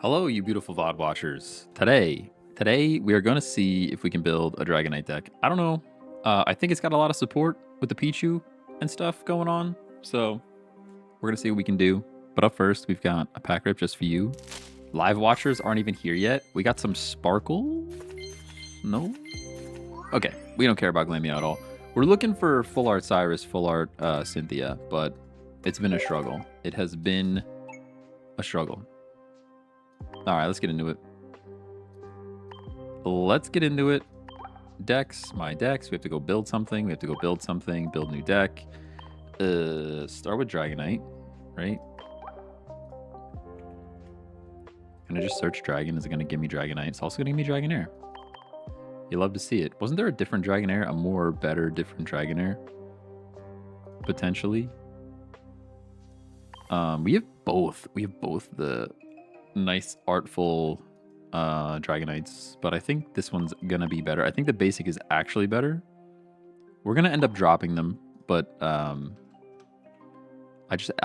Hello, you beautiful VOD watchers. Today we are going to see if we can build a Dragonite deck. I don't know. I think it's got a lot of support with the Pichu and stuff going on. So we're going to see what we can do. But up first, we've got a pack rip just for you. Live watchers aren't even here yet. We got some Sparkle. No? Okay, we don't care about Glamia at all. We're looking for full art Cyrus, full art Cynthia, but it's been a struggle. It has been a struggle. All right, let's get into it. Decks, my decks. We have to go build something. Build new deck. Start with Dragonite, right? Can I just search Dragon? Is it going to give me Dragonite? It's also going to give me Dragonair. You love to see it. Wasn't there a different Dragonair? A more better different Dragonair? Potentially. We have both. We have both the nice artful Dragonites, but I think this one's gonna be better. I think the basic is actually better. We're gonna end up dropping them, but I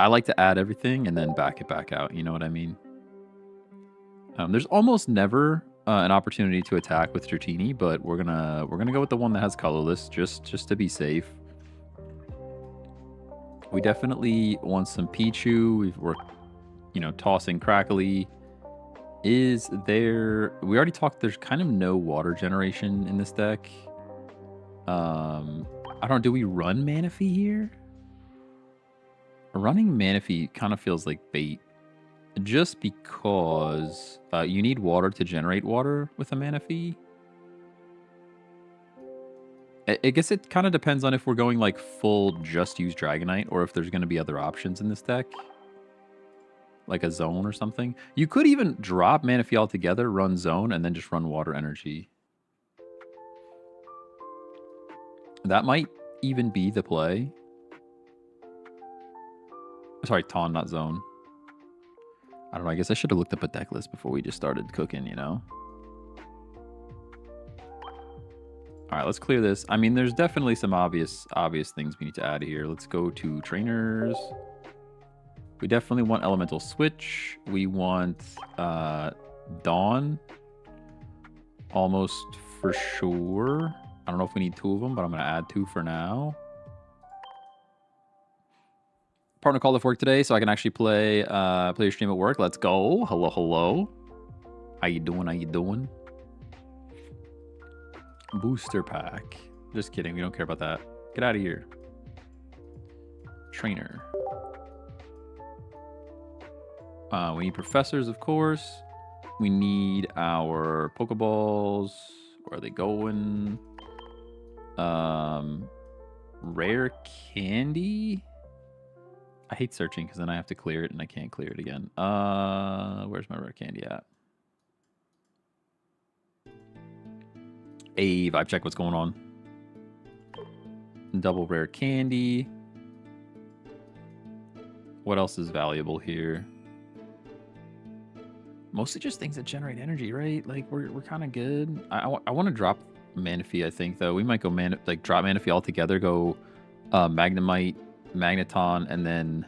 like to add everything and then back it back out. You know what I mean? There's almost never an opportunity to attack with Dratini, but we're gonna go with the one that has colorless just to be safe. We definitely want some Pichu. We're tossing Crackly. Is there... We already talked, there's kind of no water generation in this deck. I don't know, do we run Manaphy here? Running Manaphy kind of feels like bait. Just because you need water to generate water with a Manaphy. I guess it kind of depends on if we're going like full just use Dragonite or if there's going to be other options in this deck. Like a zone or something. You could even drop Manaphy altogether, run zone, and then just run water energy. That might even be the play. Sorry, Taunt, not zone. I don't know, I guess I should have looked up a deck list before we just started cooking, you know? Alright, let's clear this. I mean, there's definitely some obvious things we need to add here. Let's go to trainers. We definitely want Elemental Switch. We want Dawn. Almost for sure. I don't know if we need 2 of them, but I'm going to add 2 for now. Partner called off work today, so I can actually play your stream at work. Let's go. Hello, hello. How you doing? Booster pack. Just kidding. We don't care about that. Get out of here. Trainer. We need professors, of course. We need our Pokeballs. Where are they going? Rare candy? I hate searching because then I have to clear it and I can't clear it again. Where's my rare candy at? Hey, vibe check, what's going on? Double rare candy. What else is valuable here? Mostly just things that generate energy, right? Like, we're kind of good. I want to drop Manaphy, I think, though. We might go drop Manaphy altogether, go Magnemite, Magneton, and then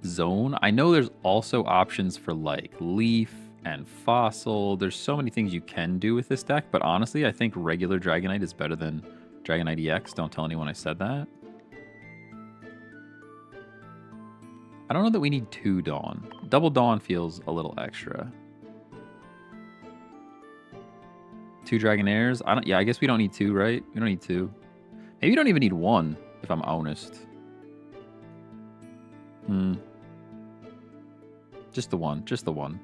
Zone. I know there's also options for, like, Leaf and Fossil. There's so many things you can do with this deck, but honestly, I think regular Dragonite is better than Dragonite EX. Don't tell anyone I said that. I don't know that we need 2 Dawn. Double Dawn feels a little extra. 2 Dragonairs? Yeah, I guess we don't need 2, right? We don't need 2. Maybe we don't even need 1, if I'm honest. Just the one. Just the one.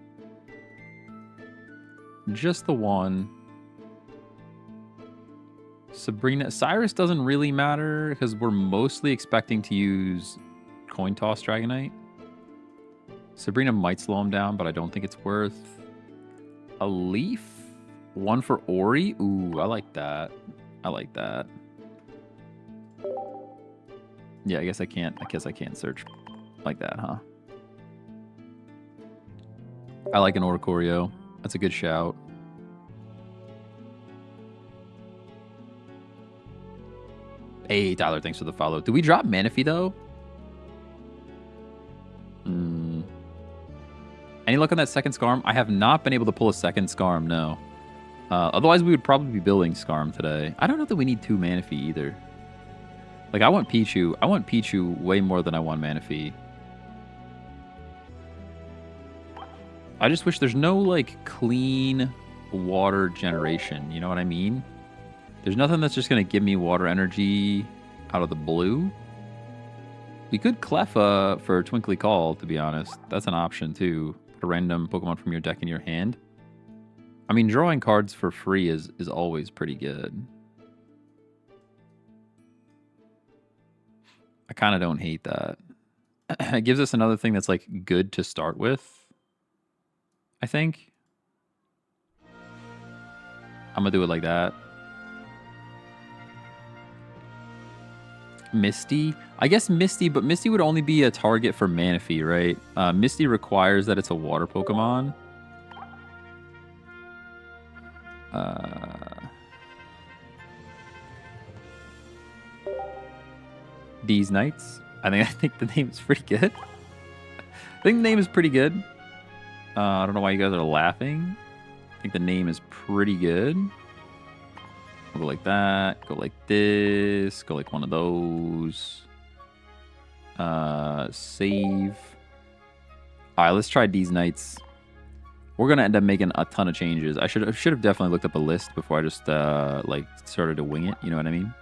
Just the one. Sabrina. Cyrus doesn't really matter because we're mostly expecting to use Coin Toss Dragonite. Sabrina might slow him down, but I don't think it's worth a Leaf. 1 for Ori. Ooh, I like that. I like that. Yeah, I guess I can't search like that, huh? I like an Oricorio. That's a good shout. Hey, Tyler, thanks for the follow. Do we drop Manaphy, though? Any luck on that second Scarm? I have not been able to pull a second Scarm, no. Otherwise, we would probably be building Scarm today. I don't know that we need 2 Manaphy either. Like, I want Pichu. I want Pichu way more than I want Manaphy. I just wish there's no, like, clean water generation. You know what I mean? There's nothing that's just going to give me water energy out of the blue. We could Cleffa for Twinkly Call, to be honest. That's an option, too. Put a random Pokemon from your deck in your hand. I mean, drawing cards for free is always pretty good. I kind of don't hate that. It gives us another thing that's, like, good to start with, I think. I'm going to do it like that. Misty? I guess Misty, but Misty would only be a target for Manaphy, right? Misty requires that it's a water Pokemon. These Knights. I think the name is pretty good. I think the name is pretty good. I don't know why you guys are laughing. I think the name is pretty good. Go like that. Go like this. Go like one of those. Save. All right, let's try these Knights. We're gonna end up making a ton of changes. I should have definitely looked up a list before I just like started to wing it. You know what I mean?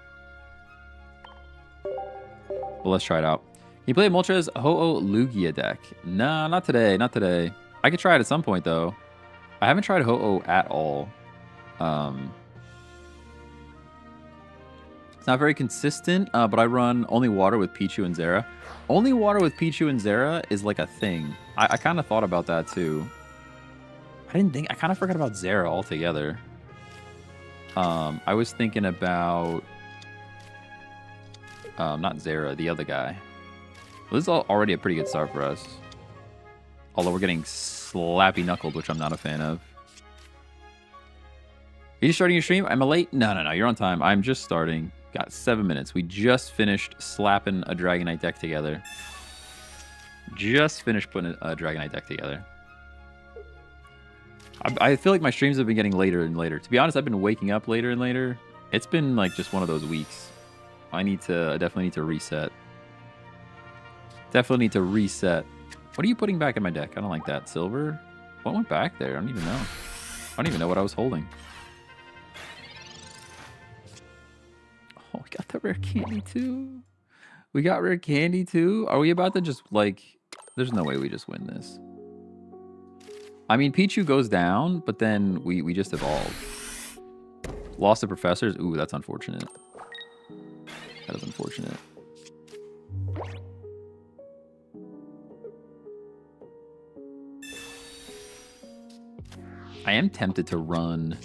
Well, let's try it out. Can you play Moltres Ho-Oh Lugia deck? Nah, not today. Not today. I could try it at some point though. I haven't tried Ho-Oh at all. It's not very consistent, but I run only water with Pichu and Zera. Only water with Pichu and Zera is like a thing. I kind of thought about that too. I kind of forgot about Zera altogether. I was thinking about not Zera, the other guy. Well, this is already a pretty good start for us. Although we're getting slappy knuckled, which I'm not a fan of. Are you just starting your stream? Am I late? No. You're on time. I'm just starting. Got 7 minutes. We just finished slapping a Dragonite deck together. Just finished putting a Dragonite deck together. I feel like my streams have been getting later and later. To be honest, I've been waking up later and later. It's been like just one of those weeks. I definitely need to reset. Definitely need to reset. What are you putting back in my deck? I don't like that. Silver? What went back there? I don't even know. I don't even know what I was holding. Oh, we got the rare candy too. We got rare candy too. Are we about to just like... There's no way we just win this. I mean, Pichu goes down, but then we just evolve. Lost the professors. Ooh, that's unfortunate. That is unfortunate. I am tempted to run.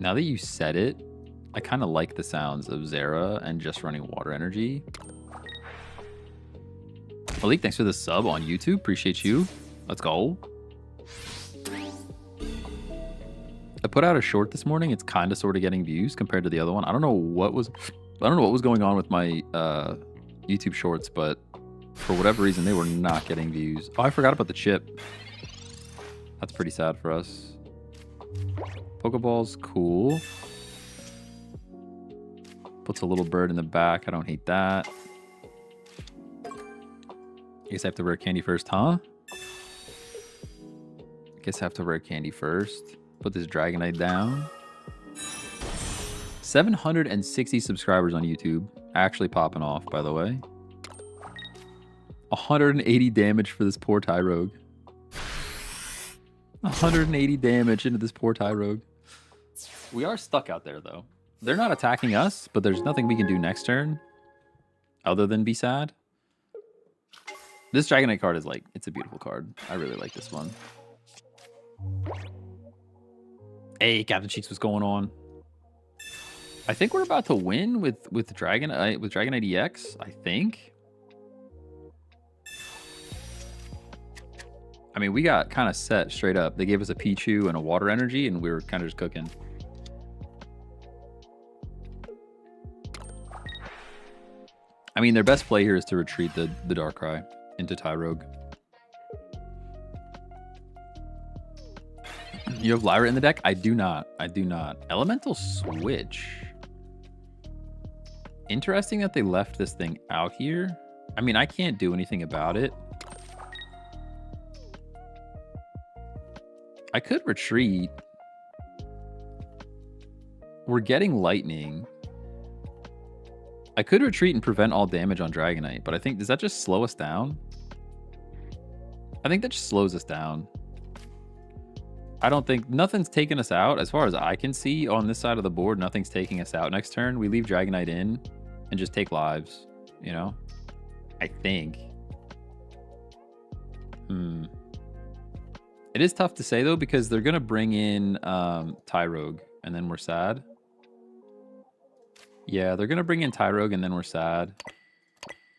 Now that you said it, I kind of like the sounds of Zera and just running water energy. Malik, thanks for the sub on YouTube. Appreciate you. Let's go. I put out a short this morning. It's kind of sort of getting views compared to the other one. I don't know what was going on with my YouTube shorts, but for whatever reason, they were not getting views. Oh, I forgot about the chip. That's pretty sad for us. Pokeball's cool. Puts a little bird in the back. I don't hate that. Guess I have to rare candy first, huh? Guess I have to rare candy first. Put this Dragonite down. 760 subscribers on YouTube. Actually popping off, by the way. 180 damage for this poor Tyrogue. 180 damage into this poor Tyrogue. We are stuck out there, though. They're not attacking us, but there's nothing we can do next turn other than be sad. This Dragonite card is like, it's a beautiful card. I really like this one. Hey, Captain Cheeks, what's going on? I think we're about to win with Dragonite EX, I think. I mean, we got kind of set straight up. They gave us a Pichu and a water energy, and we were kind of just cooking. I mean, their best play here is to retreat the Darkrai into Tyrogue. You have Lyra in the deck? I do not. I do not. Elemental Switch. Interesting that they left this thing out here. I mean, I can't do anything about it. I could retreat. We're getting lightning. I could retreat and prevent all damage on Dragonite, but I think, does that just slow us down? I think that just slows us down. I don't think, nothing's taking us out. As far as I can see on this side of the board, nothing's taking us out. Next turn, we leave Dragonite in and just take lives, you know? I think. It is tough to say, though, because they're going to bring in Tyrogue, and then we're sad. Yeah, they're going to bring in Tyrogue, and then we're sad.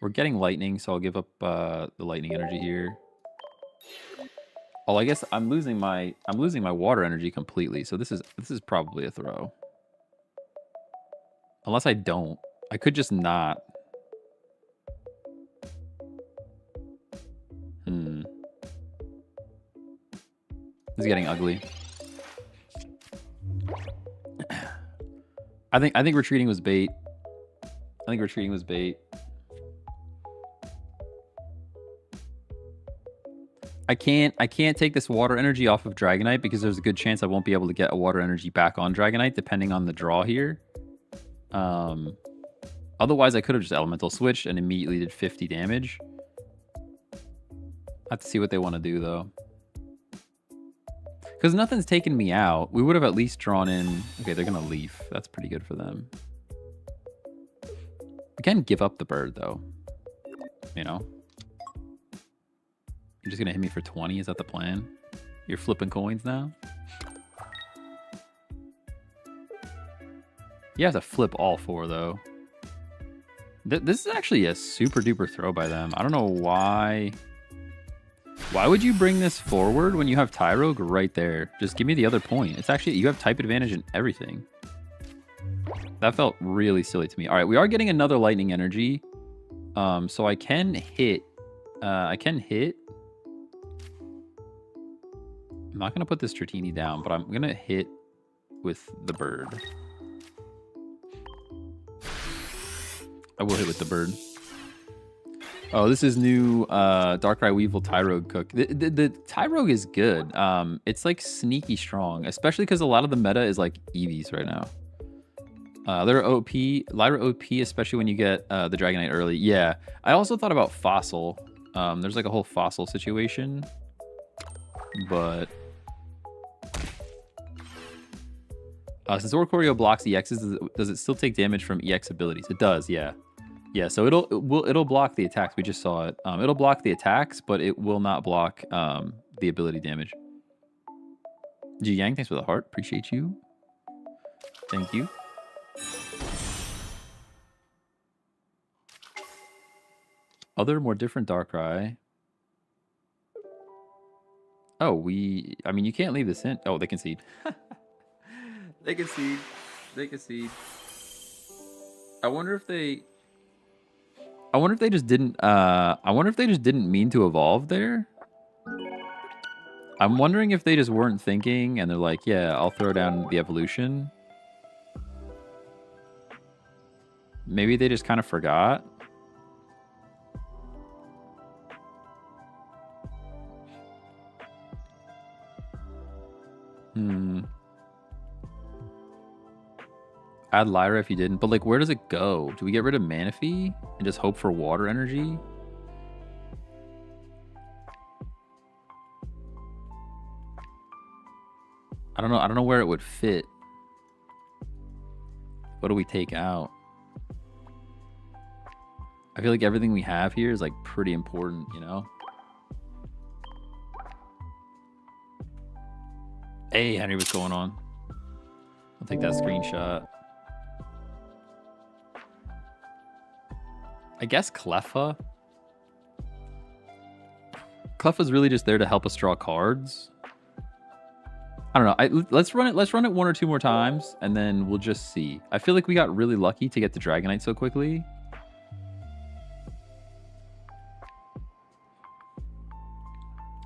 We're getting lightning, so I'll give up the lightning energy here. Oh, I guess I'm losing my water energy completely. So this is probably a throw. Unless I don't. I could just not. This is getting ugly. I think retreating was bait. I think retreating was bait. I can't take this water energy off of Dragonite because there's a good chance I won't be able to get a water energy back on Dragonite depending on the draw here. Otherwise, I could have just elemental switched and immediately did 50 damage. I have to see what they want to do though. Because nothing's taken me out. We would have at least drawn in... Okay, they're going to leaf. That's pretty good for them. We can give up the bird though. You know? You're just going to hit me for 20? Is that the plan? You're flipping coins now? You have to flip all 4, though. This is actually a super duper throw by them. I don't know why. Why would you bring this forward when you have Tyrogue right there? Just give me the other point. It's actually, you have type advantage in everything. That felt really silly to me. All right, we are getting another lightning energy. So I can hit. I'm not going to put this Dratini down, but I'm going to hit with the bird. I will hit with the bird. Oh, this is new Darkrai Weevil Tyrogue Cook. The Tyrogue is good. It's like sneaky strong, especially because a lot of the meta is like Eevees right now. Lyra OP, especially when you get the Dragonite early. Yeah, I also thought about Fossil. There's like a whole Fossil situation, but... since Oricorio blocks EXs, does it still take damage from EX abilities? It does, yeah. Yeah, so it'll block the attacks. We just saw it. It'll block the attacks, but it will not block the ability damage. G Yang, thanks for the heart. Appreciate you. Thank you. Other, more different Darkrai. Oh, I mean, you can't leave this in. Oh, they concede. They concede. They concede. I wonder if they just didn't. I wonder if they just didn't mean to evolve there. I'm wondering if they just weren't thinking, and they're like, "Yeah, I'll throw down the evolution." Maybe they just kind of forgot. Add Lyra if you didn't, but like, where does it go? Do we get rid of Manaphy and just hope for water energy? I don't know. I don't know where it would fit. What do we take out? I feel like everything we have here is like pretty important, you know? Hey, Henry, what's going on? I'll take that screenshot. I guess Cleffa. Cleffa's really just there to help us draw cards. I don't know. Let's run it. Let's run it 1 or 2 more times, and then we'll just see. I feel like we got really lucky to get the Dragonite so quickly.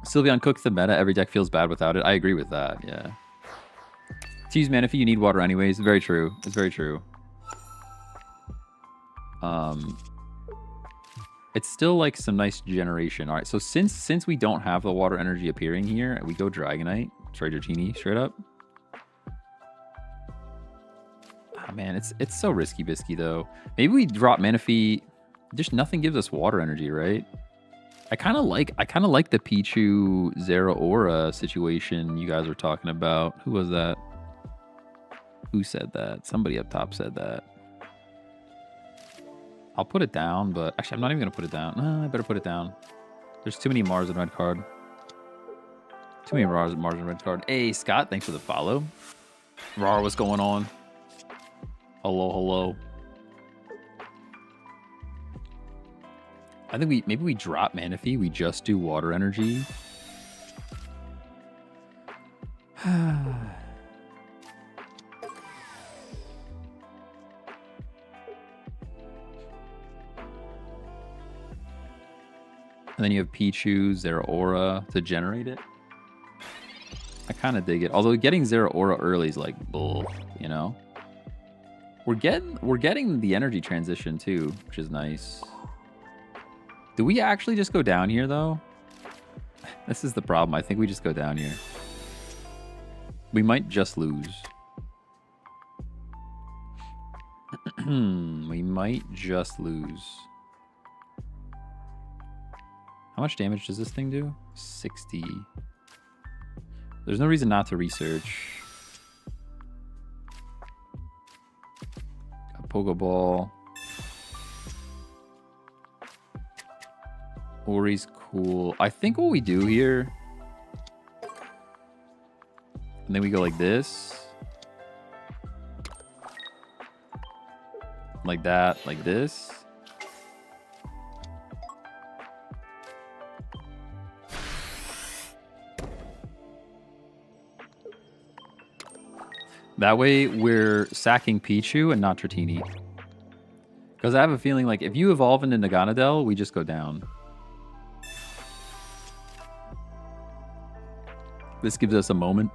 Sylveon cooks the meta. Every deck feels bad without it. I agree with that. Yeah. To use Manaphy, you need water anyways. Very true. It's very true. It's still like some nice generation. All right, so since we don't have the water energy appearing here, we go Dragonite, sorry, Dratini, straight up. Oh man, it's so risky bisky though. Maybe we drop Manaphy. Just nothing gives us water energy, right? I kind of like the Pichu Zeraora situation you guys were talking about. Who was that? Who said that? Somebody up top said that. I'll put it down, but actually I'm not even gonna put it down. No, I better put it down. There's too many Mars and red card. Too many Mars and red card. Hey Scott, thanks for the follow. Rar, what's going on? Hello, hello. I think maybe we drop Manaphy. We just do water energy. And then you have Pichu, Zeraora to generate it. I kind of dig it. Although getting Zeraora early is like bull, you know? We're getting the energy transition too, which is nice. Do we actually just go down here though? This is the problem. I think we just go down here. We might just lose. We might just lose. How much damage does this thing do? 60. There's no reason not to research. Got Pokeball. Ori's cool. I think what we do here... And then we go like this. Like that, like this. That way, we're sacking Pichu and not Dratini. Because I have a feeling like if you evolve into Naganadel, we just go down. This gives us a moment.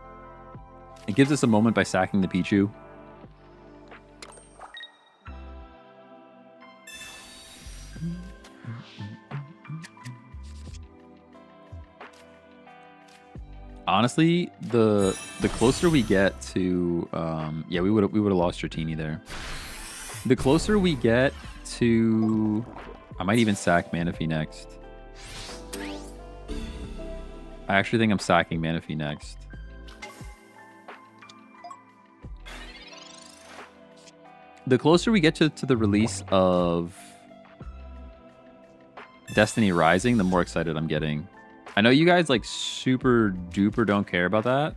It gives us a moment by sacking the Pichu. Honestly, the closer we get to yeah, we would have lost Dratini there. The closer we get to, I might even sack Manaphy next. I actually think I'm sacking Manaphy next. The closer we get to the release of Destiny Rising, the more excited I'm getting. I know you guys like super duper don't care about that.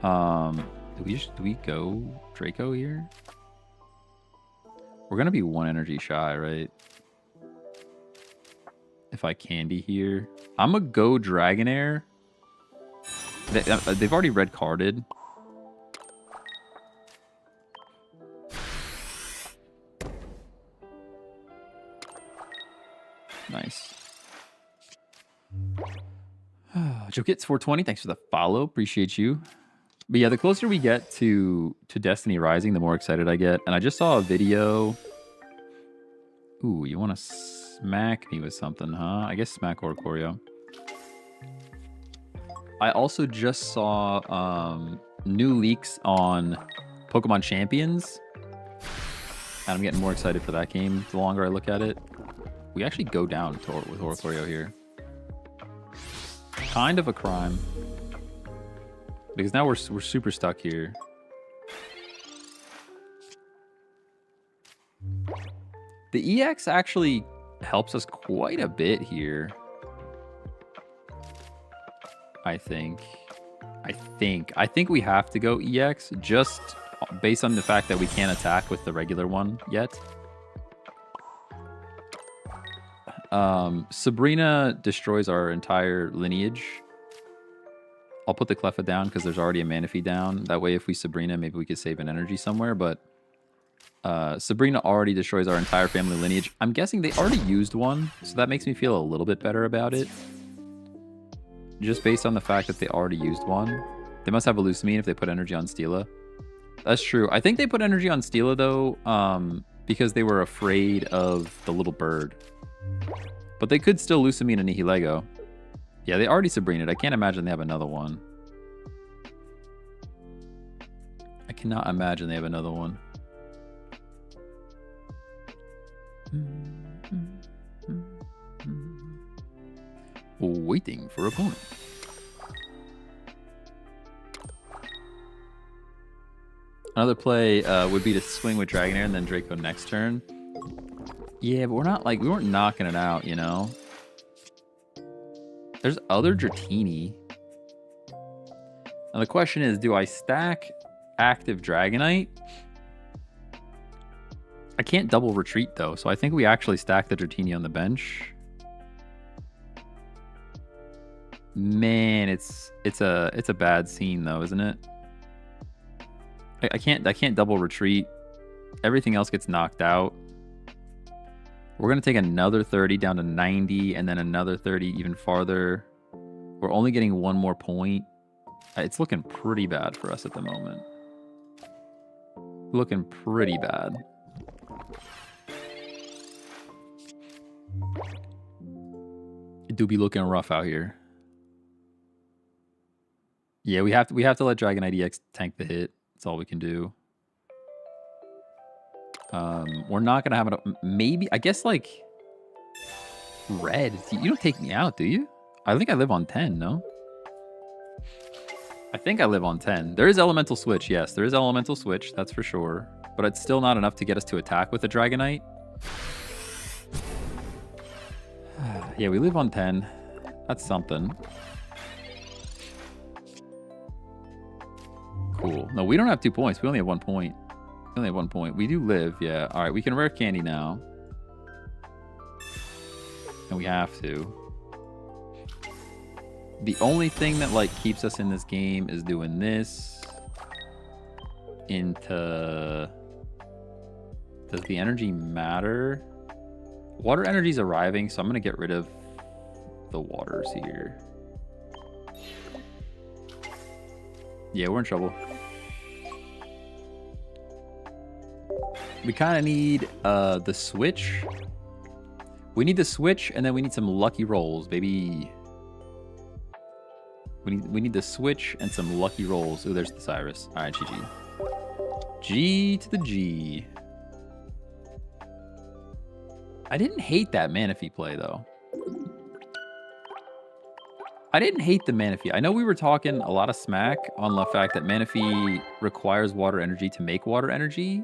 Do we go Draco here? We're gonna be one energy shy, right? If I candy here, I'm gonna go Dragonair. They've already red carded. Nice. Joe Gets 420, thanks for the follow. Appreciate you. But yeah, the closer we get to Destiny Rising, the more excited I get. And I just saw a video. Ooh, you want to smack me with something, huh? I guess smack or Choreo. I also just saw new leaks on Pokemon Champions. And I'm getting more excited for that game the longer I look at it. We actually go down with Oricorio here. Kind of a crime. Because now we're super stuck here. The EX actually helps us quite a bit here. I think we have to go EX just based on the fact that we can't attack with the regular one yet. Sabrina destroys our entire lineage. I'll put the Cleffa down because there's already a Manaphy down. That way, if we Sabrina, maybe we could save an energy somewhere. But Sabrina already destroys our entire family lineage. I'm guessing they already used one, so that makes me feel a little bit better about it. just based on the fact that they already used one. They must have a Lusamine if they put energy on Steela. That's true. I think they put energy on Steela, though, because they were afraid of the little bird. But they could still Lusamine and Nihilego. Yeah, they already Sabrinaed. I can't imagine they have another one. I cannot imagine they have another one. Waiting for opponent. Another play would be to swing with Dragonair and then Draco next turn. Yeah, but we're not like, we weren't knocking it out, you know? There's other Dratini. Now the question is, do I stack active Dragonite? I can't double retreat though, so I think we actually stack the Dratini on the bench. Man, it's a bad scene though, isn't it? I can't double retreat. Everything else gets knocked out. We're gonna take another 30 down to 90, and then another 30 even farther. We're only getting one more point. It's looking pretty bad for us at the moment. Looking pretty bad. It do be looking rough out here. Yeah, we have to let Dragonite EX tank the hit. That's all we can do. We're not gonna have it. Maybe, I guess, like red. You don't take me out, do you? I think I live on 10. No, I think I live on 10. There is elemental switch. Yes, there is elemental switch. That's for sure. But it's still not enough to get us to attack with the Dragonite. Yeah, we live on 10. That's something. Cool. No, we don't have 2 points. We only have 1 point. We only have 1 point. We do live, yeah. All right, we can rare candy now. And we have to. The only thing that, like, keeps us in this game is doing this into... Does the energy matter? Water energy's arriving, so I'm going to get rid of the waters here. Yeah, we're in trouble. We kind of need the switch. We need the switch, and then we need some lucky rolls, baby. We need the switch and some lucky rolls. Oh, there's the Cyrus. All right, GG. G to the G. I didn't hate that Manaphy play, though. I didn't hate the Manaphy. I know we were talking a lot of smack on the fact that Manaphy requires water energy to make water energy,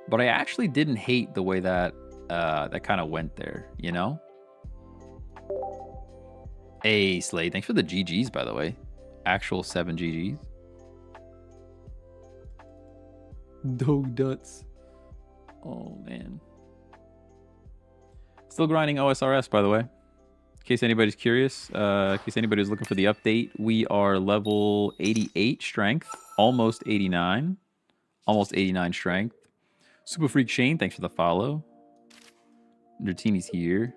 but I actually didn't hate the way that that kind of went there, you know? Hey, Slade, thanks for the GGs, by the way. Actual 7 GGs. Dog Duts. Oh, man. Still grinding OSRS, by the way. In case anybody's curious, in case anybody's looking for the update, we are level 88 strength, almost 89. Almost 89 strength. Super Freak Shane, thanks for the follow. Dratini's here.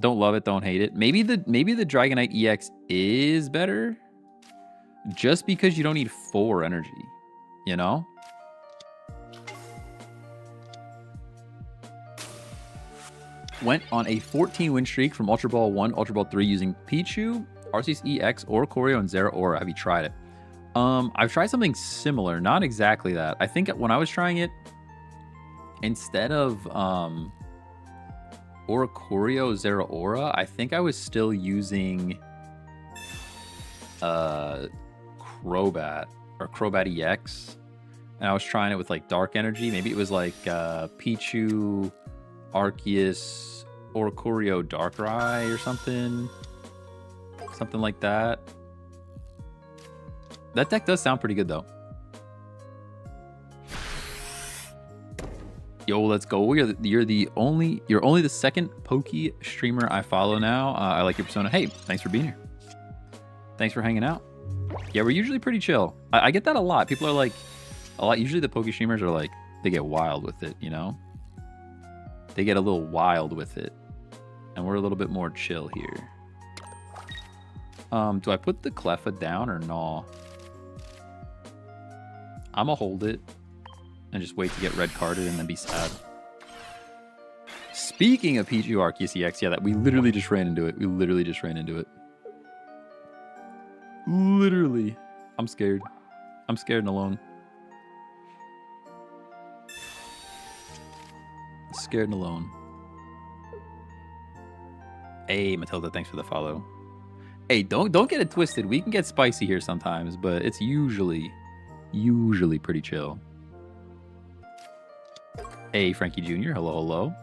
Don't love it, don't hate it. Maybe the Dragonite EX is better just because you don't need 4 energy, you know? Went on a 14 win streak from Ultra Ball 1, Ultra Ball 3 using Pichu, Arceus EX, Oricorio, and Zeraora. Have you tried it? I've tried something similar, not exactly that. I think when I was trying it, instead of Oricorio, Zeraora, I think I was still using Crobat or Crobat EX, and I was trying it with like Dark Energy. Maybe it was like Pichu, Arceus, Oricorio, Darkrai or something like that. That deck does sound pretty good though. Yo, let's go. You're only the second Poke streamer I follow now. I like your persona. Hey, thanks for being here. Thanks for hanging out. Yeah, we're usually pretty chill. I get that a lot. People are like, usually the Poke streamers are like, they get wild with it, you know? They get a little wild with it. And we're a little bit more chill here. Do I put the Cleffa down or no? I'm gonna hold it and just wait to get red carded and then be sad. Speaking of Pichu Arceus EX, yeah, that we literally just ran into it. We literally just ran into it. Literally. I'm scared. I'm scared and alone. Scared and alone. Hey, Matilda, thanks for the follow. Hey, don't get it twisted. We can get spicy here sometimes, but it's usually pretty chill. Hey, Frankie Jr., hello, hello.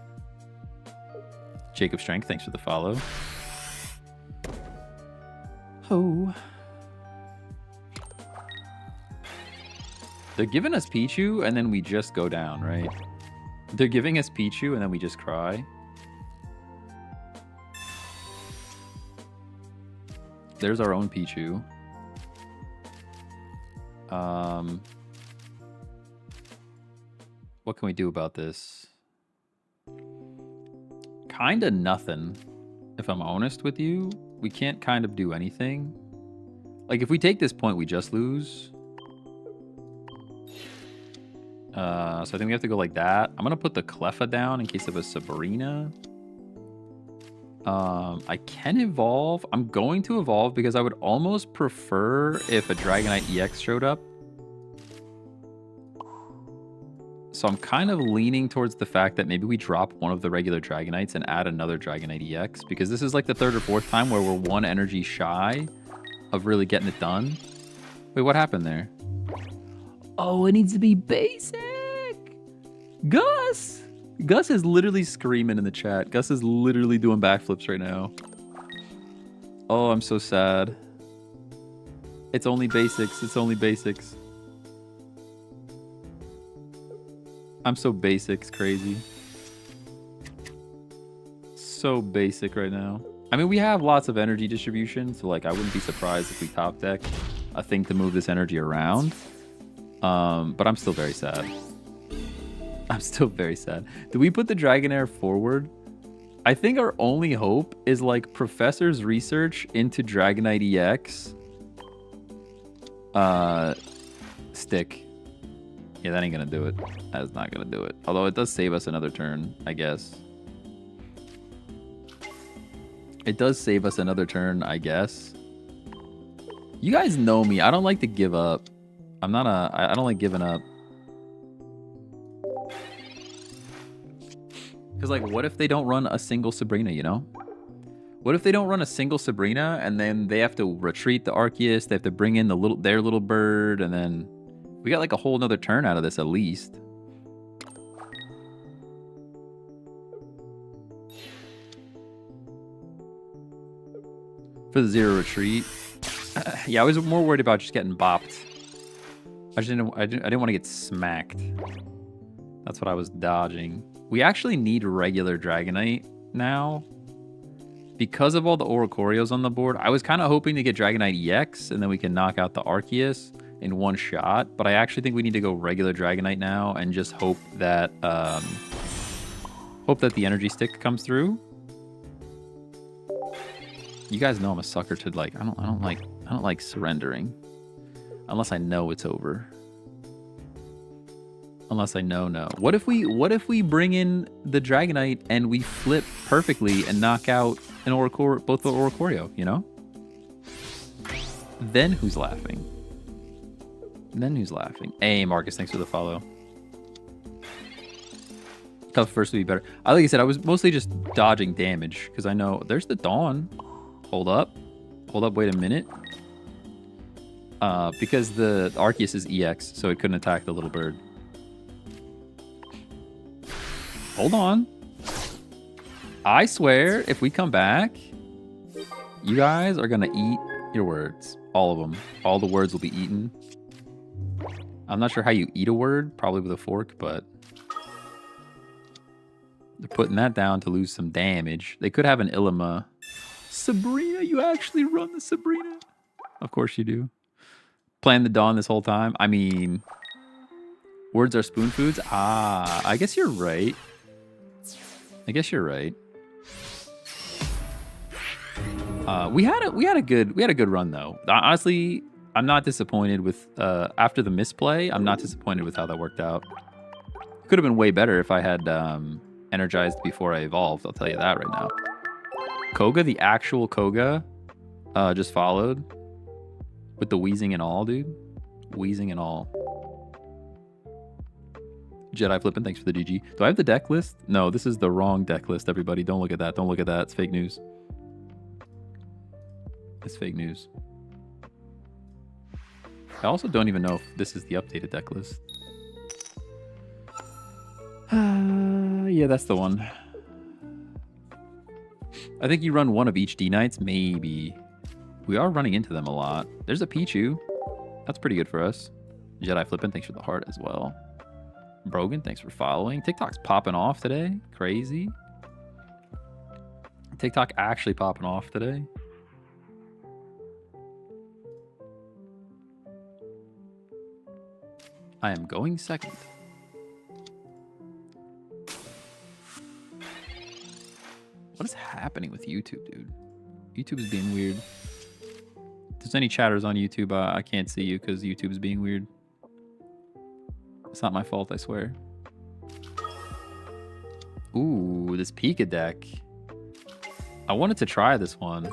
Jacob Strength, thanks for the follow. Oh. They're giving us Pichu, and then we just go down, right? They're giving us Pichu, and then we just cry. There's our own Pichu. What can we do about this? Kinda nothing, if I'm honest with you. We can't kind of do anything. Like, if we take this point, we just lose. So I think we have to go like that. I'm gonna put the Cleffa down in case of a Sabrina. I can evolve. I'm going to evolve because I would almost prefer if a Dragonite EX showed up. So I'm kind of leaning towards the fact that maybe we drop one of the regular Dragonites and add another Dragonite EX, because this is like the third or fourth time where we're one energy shy of really getting it done. Wait, what happened there? Oh, it needs to be basic. Gus! Gus is literally screaming in the chat. Gus is literally doing backflips right now. Oh, I'm so sad. It's only basics. It's only basics. I'm so basics crazy. So basic right now. I mean, we have lots of energy distribution, so like I wouldn't be surprised if we top deck a thing to move this energy around. But I'm still very sad. I'm still very sad. Do we put the Dragonair forward? I think our only hope is like Professor's research into Dragonite EX. Stick. Yeah, that ain't gonna do it. That is not gonna do it. Although it does save us another turn, I guess. It does save us another turn, I guess. You guys know me. I don't like to give up. I don't like giving up. Because, like, what if they don't run a single Sabrina, you know? What if they don't run a single Sabrina, and then they have to retreat the Arceus, they have to bring in their little bird, and then we got, like, a whole nother turn out of this, at least. For the zero retreat. Yeah, I was more worried about just getting bopped. I didn't want to get smacked. That's what I was dodging. We actually need regular Dragonite now. Because of all the Oricorios on the board, I was kind of hoping to get Dragonite EX, and then we can knock out the Arceus in one shot. But I actually think we need to go regular Dragonite now and just hope that the energy stick comes through. You guys know I'm a sucker to like I don't like surrendering unless I know it's over. Unless I know no. What if we bring in the Dragonite and we flip perfectly and knock out an both the Oricorio, you know? Then who's laughing? Then who's laughing? Hey Marcus, thanks for the follow. Tough first would be better. Like I said, I was mostly just dodging damage because I know there's the Dawn. Hold up, wait a minute. Because the Arceus is EX, so it couldn't attack the little bird. Hold on. I swear, if we come back, you guys are gonna eat your words. All of them. All the words will be eaten. I'm not sure how you eat a word, probably with a fork, but they're putting that down to lose some damage. They could have an Ilima. Sabrina, you actually run the Sabrina? Of course you do. Playing the Dawn this whole time? I mean, words are spoon foods? Ah, I guess you're right. I guess you're right. We had a good run though. Honestly, I'm not disappointed with after the misplay. I'm not disappointed with how that worked out. Could have been way better if I had energized before I evolved. I'll tell you that right now. Koga, the actual Koga, just followed with the wheezing and all, dude. Wheezing and all. Jedi flipping, thanks for the GG. Do I have the deck list? No, this is the wrong deck list, everybody. Don't look at that. Don't look at that. It's fake news. It's fake news. I also don't even know if this is the updated deck list. Yeah, that's the one. I think you run one of each D-Knights, maybe. We are running into them a lot. There's a Pichu. That's pretty good for us. Jedi flipping, thanks for the heart as well. Brogan, thanks for following. TikTok's popping off today. Crazy. TikTok actually popping off today. I am going second. What is happening with YouTube, dude? YouTube is being weird. If there's any chatters on YouTube, I can't see you because YouTube is being weird. It's not my fault, I swear. Ooh, this Pika deck. I wanted to try this one.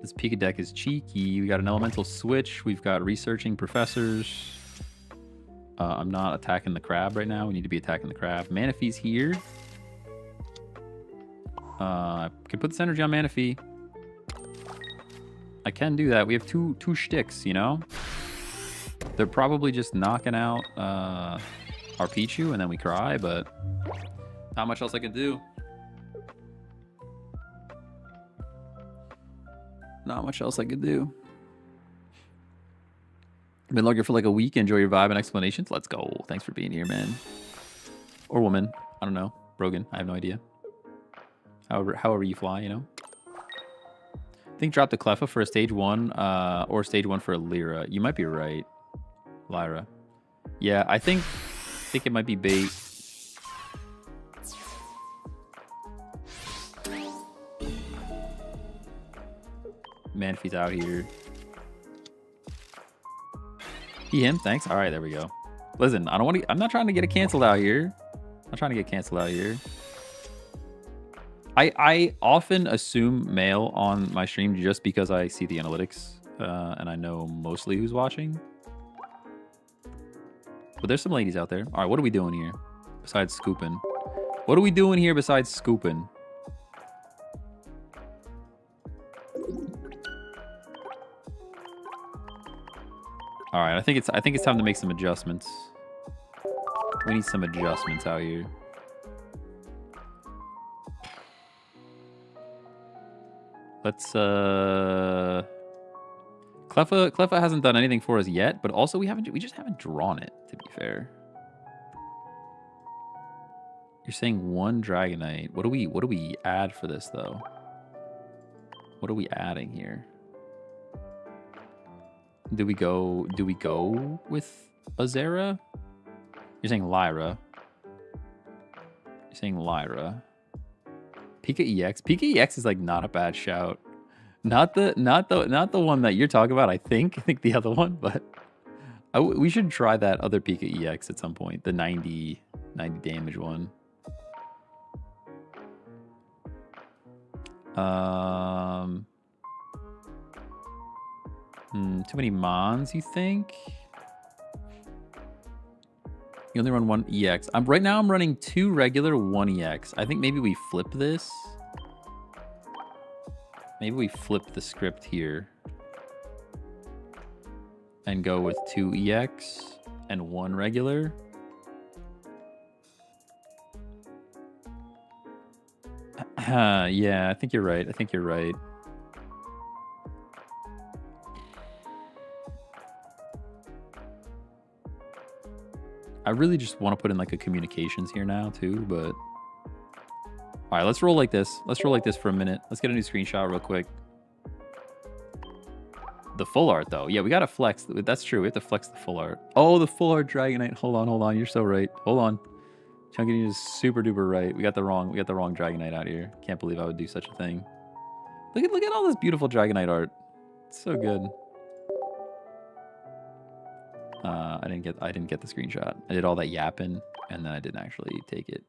This Pika deck is cheeky. We got an elemental switch. We've got researching professors. I'm not attacking the crab right now. We need to be attacking the crab. Manaphy's here. I can put this energy on Manaphy. I can do that. We have two shticks, you know? They're probably just knocking out our Pichu and then we cry, but not much else I can do. Not much else I could do. Been looking for like a week. Enjoy your vibe and explanations. Let's go. Thanks for being here, man. Or woman. I don't know. Brogan. I have no idea. However you fly, you know. I think drop the Cleffa for a stage 1 or stage 1 for a Lyra. You might be right. Lyra. Yeah, I think it might be bait. Manaphy's out here. Him, thanks. All right, there we go. Listen, I don't want to. I'm not trying to get it canceled out here. I'm not trying to get canceled out here. I often assume male on my stream just because I see the analytics and I know mostly who's watching. But there's some ladies out there. All right, what are we doing here besides scooping? What are we doing here besides scooping? All right, I think it's time to make some adjustments. We need some adjustments out here. Let's Cleffa hasn't done anything for us yet, but also we just haven't drawn it, to be fair. You're saying one Dragonite. What do we add for this though? What are we adding here? Do we go with Azera? You're saying Lyra. You're saying Lyra. Pika EX. Pika EX is like not a bad shout. Not the one that you're talking about, I think the other one, but we should try that other Pika EX at some point. The 90 damage one. Too many Mons, you think? You only run one EX. Right now I'm running 2 regular, 1 EX. I think maybe we flip this. Maybe we flip the script here. And go with 2 EX and 1 regular. Yeah, I think you're right. I really just want to put in like a communications here now too, but all right, let's roll like this. Let's roll like this for a minute. Let's get a new screenshot real quick. The full art though. Yeah, we got to flex. That's true. We have to flex the full art. Oh, the full art Dragonite. Hold on. You're so right. Hold on. Chunky is super duper right. We got the wrong Dragonite out here. Can't believe I would do such a thing. Look at all this beautiful Dragonite art. It's so good. I didn't get the screenshot. I did all that yapping and then I didn't actually take it.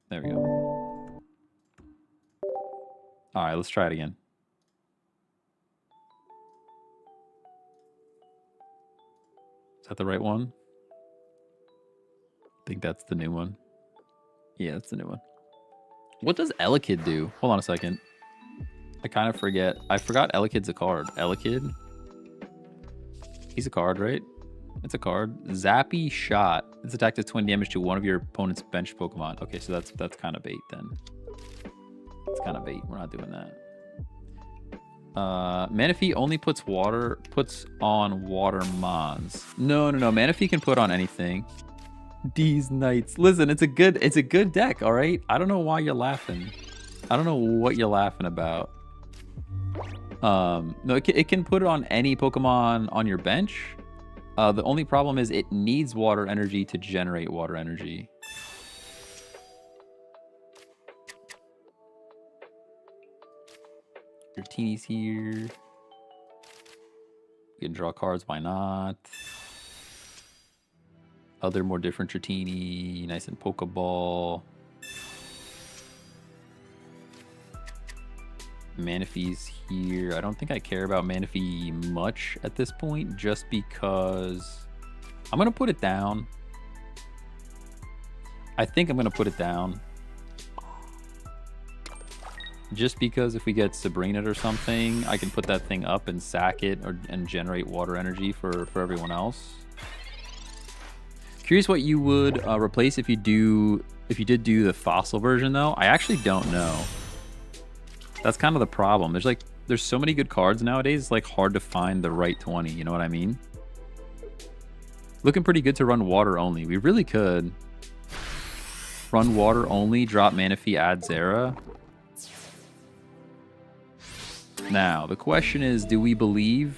There we go. All right, let's try it again. Is that the right one? I think that's the new one. Yeah, that's the new one. What does Elekid do? Hold on a second. I kind of forget. I forgot Elekid's a card. Elekid? He's a card, right? It's a card. Zappy Shot. This attack does 20 damage to one of your opponent's bench Pokemon. Okay, so that's kind of bait then. It's kind of bait. We're not doing that. Manaphy only puts on water mons. No. Manaphy can put on anything. These Knights. Listen, it's a good deck, all right? I don't know why you're laughing. I don't know what you're laughing about. No, it can put it on any Pokemon on your bench. The only problem is it needs water energy to generate water energy. Your Teenies here. You can draw cards, why not? Other more different Dratini, nice and Pokeball. Manaphy's here. I don't think I care about Manaphy much at this point, just because I'm gonna put it down. I think I'm gonna put it down. Just because if we get Sabrina or something, I can put that thing up and sack it and generate water energy for everyone else. Curious what you would replace if you did do the fossil version though. I actually don't know. That's kind of the problem. There's so many good cards nowadays. It's like hard to find the right 20. You know what I mean? Looking pretty good to run water only. We really could run water only. Drop Manaphy, add Zera. Now the question is, do we believe?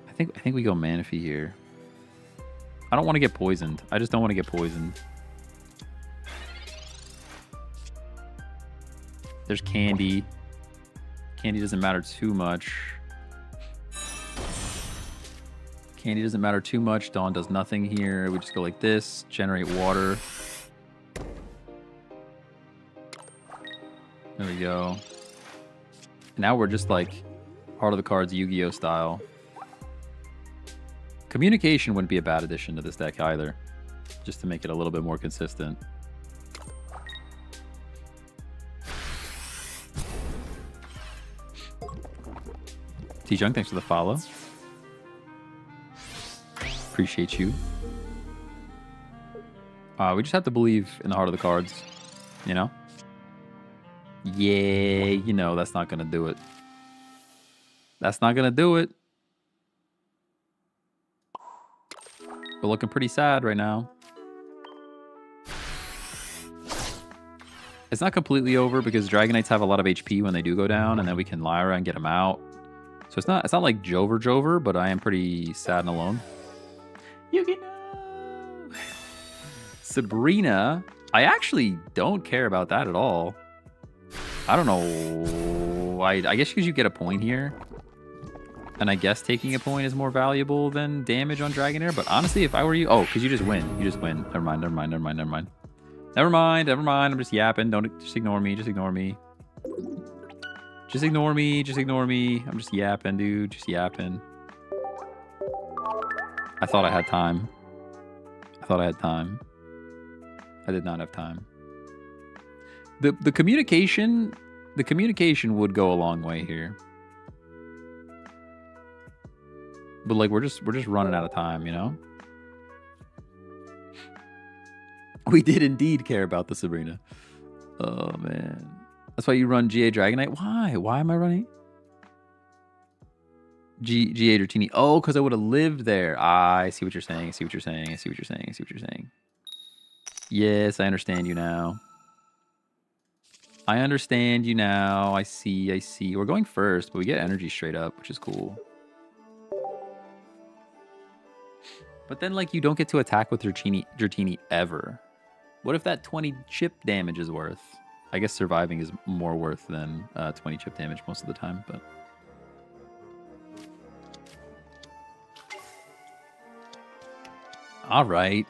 I think we go Manaphy here. I don't want to get poisoned. I just don't want to get poisoned. There's Candy. Candy doesn't matter too much. Candy doesn't matter too much. Dawn does nothing here. We just go like this. Generate water. There we go. Now we're just like Heart of the Cards Yu-Gi-Oh style. Communication wouldn't be a bad addition to this deck either. Just to make it a little bit more consistent. T-Junk, thanks for the follow. Appreciate you. We just have to believe in the Heart of the Cards, you know? Yeah, you know, that's not going to do it. That's not going to do it. We're looking pretty sad right now. It's not completely over because Dragonites have a lot of HP when they do go down, and then we can Lyra and get them out. So it's not like Jover, but I am pretty sad and alone. You can know. Sabrina, I actually don't care about that at all. I don't know. I guess because you get a point here. And I guess taking a point is more valuable than damage on Dragonair. But honestly, if I were you... Oh, because you just win. You just win. Never mind. I'm just yapping. Just ignore me. Just ignore me. I'm just yapping, dude. Just yapping. I thought I had time. I did not have time. The communication would go a long way here. But like we're just running out of time, you know? We did indeed care about the Sabrina. Oh man. That's why you run GA Dragonite? Why? Why am I running? GA Dratini. Oh, because I would have lived there. I see what you're saying. Yes, I understand you now. I see. We're going first, but we get energy straight up, which is cool. But then, like, you don't get to attack with Dratini ever. What if that 20 chip damage is worth? I guess surviving is more worth than 20 chip damage most of the time, but... Alright.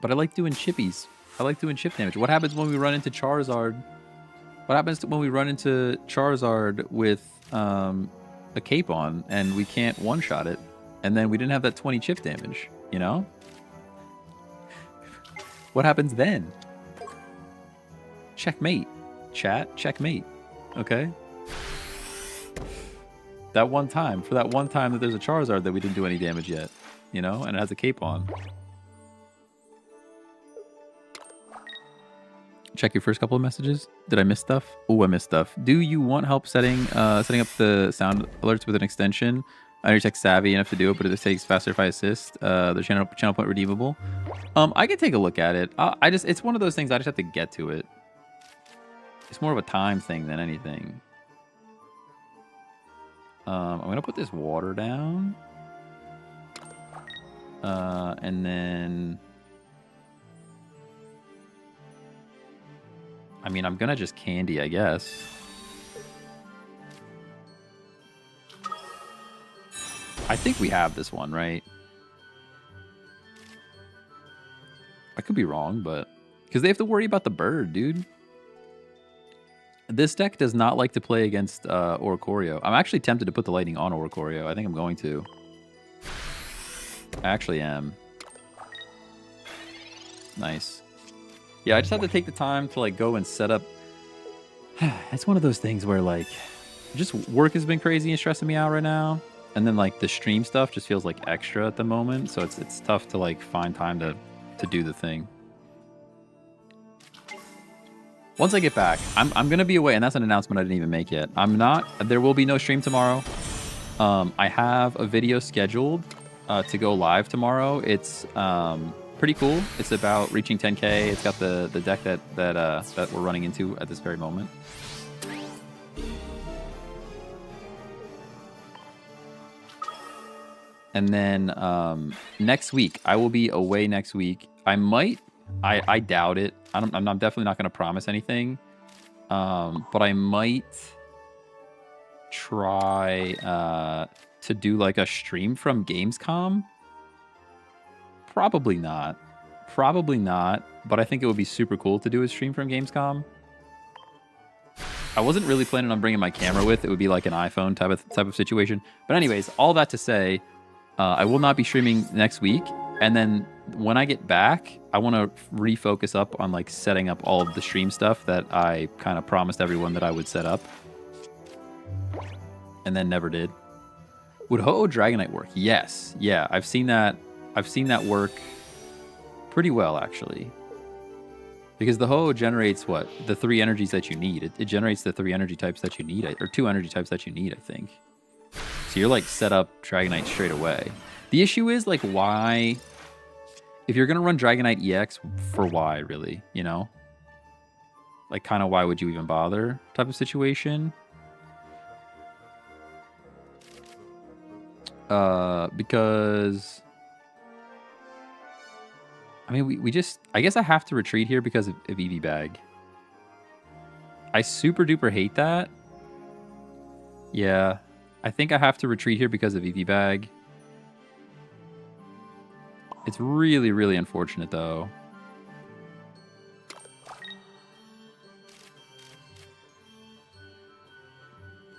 But I like doing chippies. I like doing chip damage. What happens when we run into Charizard? What happens when we run into Charizard with a cape on and we can't one-shot it? And then we didn't have that 20 chip damage, you know? What happens then? Checkmate. Chat, checkmate. Okay? That one time. For that one time that there's a Charizard that we didn't do any damage yet. You know? And it has a cape on. Check your first couple of messages. Did I miss stuff? Oh, I missed stuff. Do you want help setting up the sound alerts with an extension? I know you're tech savvy enough to do it, but it takes faster if I assist. The channel point redeemable. I can take a look at it. It's one of those things I just have to get to it. It's more of a time thing than anything. I'm gonna put this water down. And then... I mean, I'm gonna just candy, I guess. I think we have this one, right? I could be wrong, but... Because they have to worry about the bird, dude. This deck does not like to play against Oricorio. I'm actually tempted to put the lightning on Oricorio. I think I'm going to. I actually am. Nice. Yeah, I just have to take the time to, like, go and set up... It's one of those things where, like... Just work has been crazy and stressing me out right now. And then, like, the stream stuff just feels, like, extra at the moment. So it's tough to, like, find time to do the thing. Once I get back, I'm going to be away. And that's an announcement I didn't even make yet. There will be no stream tomorrow. I have a video scheduled to go live tomorrow. It's pretty cool. It's about reaching 10K. It's got the deck that we're running into at this very moment. And then next week, I will be away next week. I doubt it. I'm definitely not going to promise anything. But I might try to do like a stream from Gamescom. Probably not. Probably not. But I think it would be super cool to do a stream from Gamescom. I wasn't really planning on bringing my camera with. It would be like an iPhone type of situation. But anyways, all that to say, I will not be streaming next week. And then when I get back, I want to refocus up on like setting up all of the stream stuff that I kind of promised everyone that I would set up. And then never did. Would Ho-Oh Dragonite work? Yes. Yeah, I've seen that work pretty well, actually. Because the Ho-Oh generates what? The 3 energies that you need. It generates the 3 energy types that you need, or 2 energy types that you need, I think. So you're like set up Dragonite straight away. The issue is like why, if you're going to run Dragonite EX, for why really, you know? Like kind of why would you even bother type of situation? Because... I mean, we just... I guess I have to retreat here because of EV Bag. I super duper hate that. Yeah. I think I have to retreat here because of EV Bag. It's really, really unfortunate, though.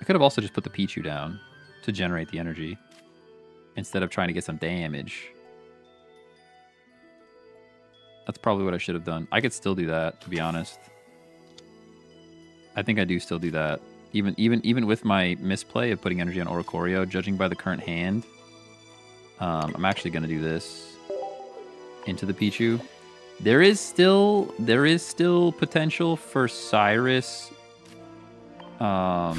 I could have also just put the Pichu down to generate the energy instead of trying to get some damage. That's probably what I should have done. I could still do that, to be honest. I think I do still do that. Even with my misplay of putting energy on Oricorio, judging by the current hand, I'm actually going to do this into the Pichu. There is still potential for Cyrus. I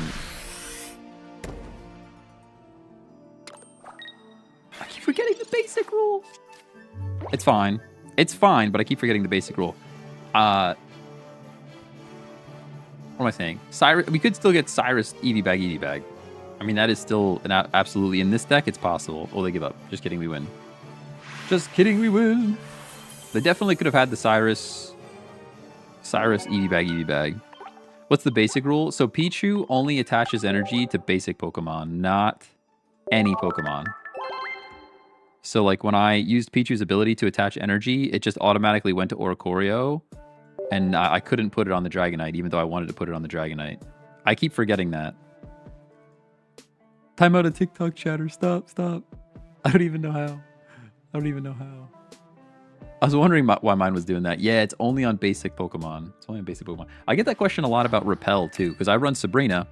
keep forgetting the basic rule. It's fine. It's fine, but I keep forgetting the basic rule. What am I saying? Cyrus. We could still get Cyrus EV Bag. I mean, that is still absolutely in this deck. It's possible. Oh, they give up. Just kidding. We win. Just kidding, we win. They definitely could have had the Cyrus Eevee bag. What's the basic rule? So Pichu only attaches energy to basic Pokemon, not any Pokemon. So like when I used Pichu's ability to attach energy, it just automatically went to Oricorio, and I couldn't put it on the Dragonite, even though I wanted to put it on the Dragonite. I keep forgetting that. Time out of TikTok chatter. Stop. I don't even know how. I was wondering why mine was doing that. Yeah, it's only on basic Pokemon. I get that question a lot about Repel, too, because I run Sabrina.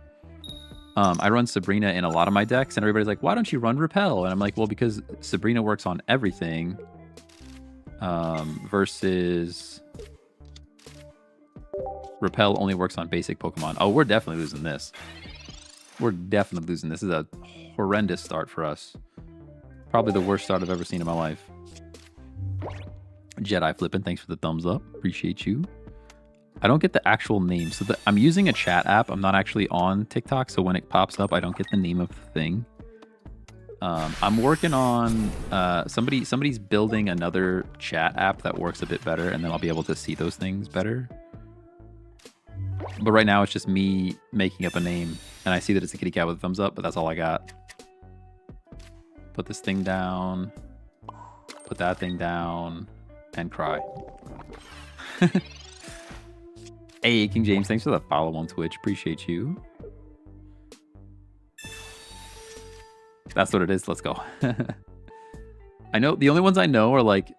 I run Sabrina in a lot of my decks, and everybody's like, why don't you run Repel? And I'm like, well, because Sabrina works on everything versus Repel only works on basic Pokemon. Oh, we're definitely losing this. This is a horrendous start for us. Probably the worst start I've ever seen in my life. Jedi Flippin', thanks for the thumbs up. Appreciate you. I don't get the actual name. So I'm using a chat app. I'm not actually on TikTok, so when it pops up, I don't get the name of the thing. I'm working on... somebody's building another chat app that works a bit better, and then I'll be able to see those things better. But right now, it's just me making up a name, and I see that it's a kitty cat with a thumbs up, but that's all I got. Put this thing down. Put that thing down. And cry. Hey, King James, thanks for the follow on Twitch. Appreciate you. That's what it is. Let's go. I know the only ones I know are like,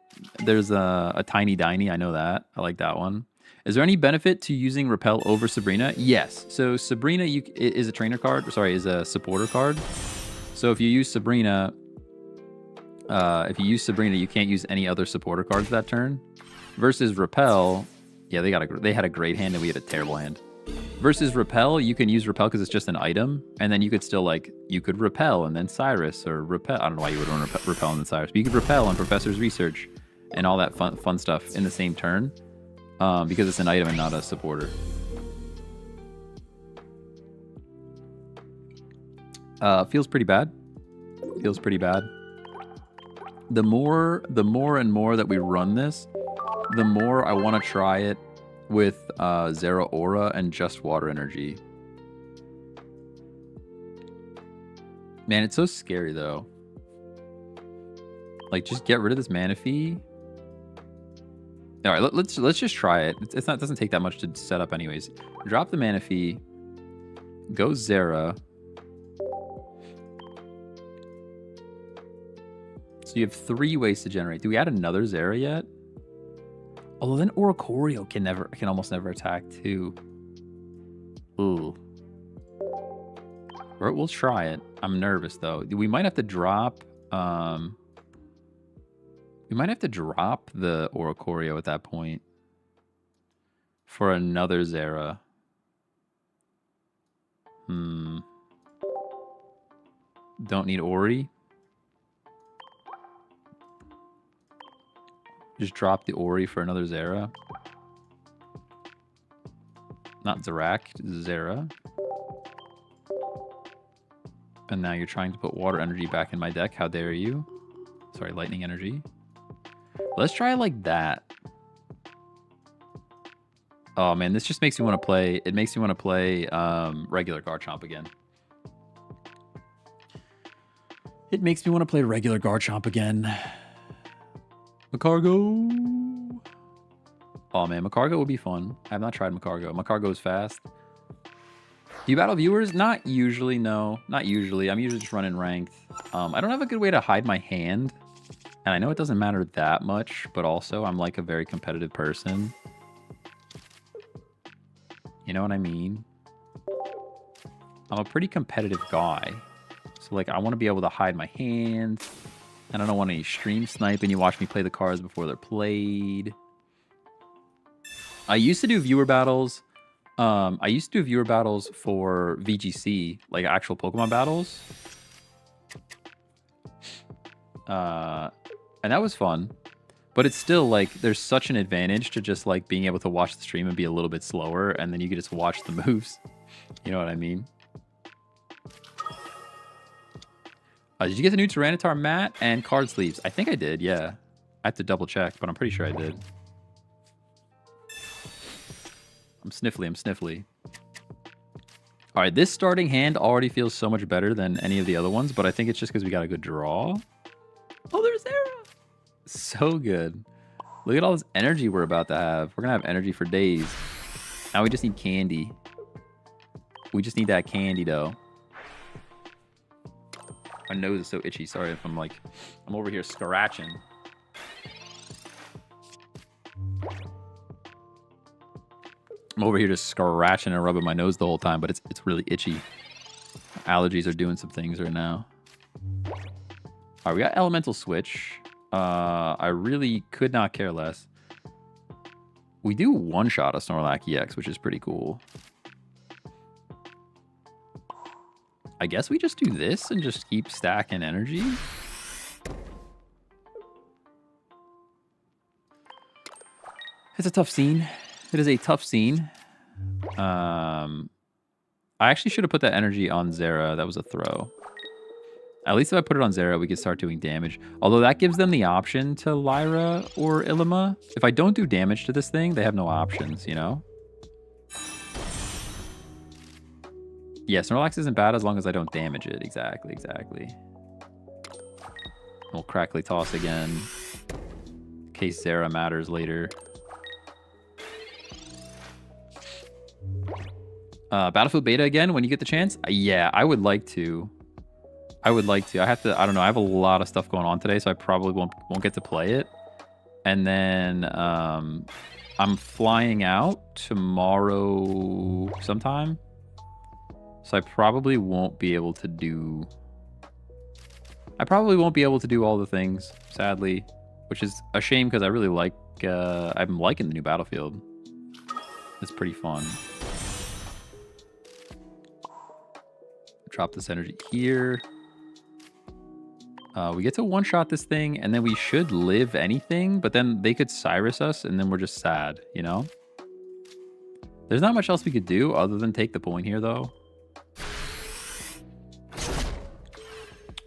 there's a Tiny Diny. I know that. I like that one. Is there any benefit to using Repel over Sabrina? Yes. So Sabrina is a trainer card. Sorry, is a supporter card. So if you use Sabrina, you can't use any other supporter cards that turn. Versus Repel, yeah, they had a great hand and we had a terrible hand. Versus Repel, you can use Repel because it's just an item, and then you could still you could Repel and then Cyrus, or Repel. I don't know why you would want to Repel and then Cyrus, but you could Repel on Professor's Research and all that fun stuff in the same turn, because it's an item and not a supporter. Feels pretty bad. The more and more that we run this, the more I want to try it with Zera Aura and just Water Energy. Man, it's so scary though. Like, just get rid of this Manaphy. All right, let's just try it. It doesn't take that much to set up anyways. Drop the Manaphy. Go Zera. So you have 3 ways to generate. Do we add another Zera yet? Oh, then Oricorio can almost never attack too. Ooh. We'll try it. I'm nervous though. We might have to drop. We might have to drop the Oricorio at that point for another Zera. Don't need Ori. Just drop the Ori for another Zera. Not Zerak, Zera. And now you're trying to put Water Energy back in my deck. How dare you? Sorry, Lightning Energy. Let's try it like that. Oh man, this just makes me want to play. It makes me want to play regular Garchomp again. It makes me want to play regular Garchomp again. Macargo. Oh man, Macargo would be fun. I have not tried Macargo. Macargo is fast. Do you battle viewers? Not usually, no. Not usually. I'm usually just running ranked. I don't have a good way to hide my hand. And I know it doesn't matter that much, but also I'm like a very competitive person. You know what I mean? I'm a pretty competitive guy. So like I want to be able to hide my hand. And I don't want any stream snipe and you watch me play the cards before they're played. I used to do viewer battles. I used to do viewer battles for VGC, like actual Pokemon battles. And that was fun. But it's still like there's such an advantage to just like being able to watch the stream and be a little bit slower, and then you can just watch the moves. You know what I mean? Did you get the new Tyranitar mat and card sleeves? I think I did, yeah. have to double check, but I'm pretty sure I did. I'm sniffly. All right, this starting hand already feels so much better than any of the other ones, but I think it's just because we got a good draw. Oh, there's Zera. So good. Look at all this energy we're about to have. We're going to have energy for days. Now we just need candy. We just need that candy, though. My nose is so itchy. Sorry if I'm over here scratching. I'm over here just scratching and rubbing my nose the whole time, but it's really itchy. Allergies are doing some things right now. All right, we got Elemental Switch. I really could not care less. We do one-shot a Snorlax EX, which is pretty cool. I guess we just do this and just keep stacking energy. It's a tough scene. It is a tough scene. I actually should have put that energy on Zera. That was a throw. At least if I put it on Zera, we could start doing damage. Although that gives them the option to Lyra or Ilima. If I don't do damage to this thing, they have no options, you know? Yeah, Snorlax isn't bad as long as I don't damage it. Exactly. We'll Crackly Toss again. In case Zera matters later. Battlefield Beta again when you get the chance? Yeah, I would like to. I don't know. I have a lot of stuff going on today, so I probably won't get to play it. And then I'm flying out tomorrow sometime. So I probably won't be able to do all the things, sadly, which is a shame because I really like I'm liking the new Battlefield. It's pretty fun. Drop this energy here. We get to one-shot this thing, and then we should live anything, but then they could Cyrus us, and then we're just sad, you know? There's not much else we could do other than take the point here, though.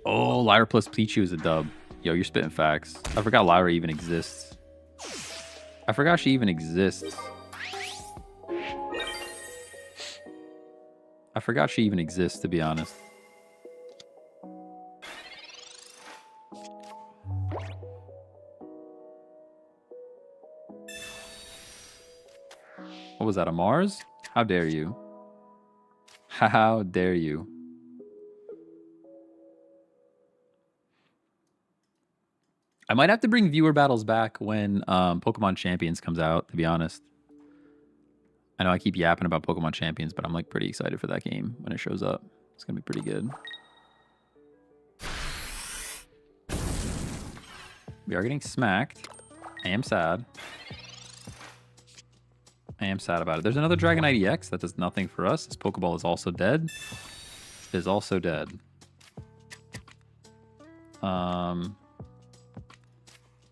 Oh, Lyra plus Pichu is a dub. Yo, you're spitting facts. I forgot Lyra even exists. I forgot she even exists. To be honest. What was that, a Mars? How dare you? How dare you? I might have to bring viewer battles back when Pokemon Champions comes out, to be honest. I know I keep yapping about Pokemon Champions, but I'm like pretty excited for that game when it shows up. It's going to be pretty good. We are getting smacked. I am sad. About it. There's another Dragonite EX that does nothing for us. This Pokeball is also dead.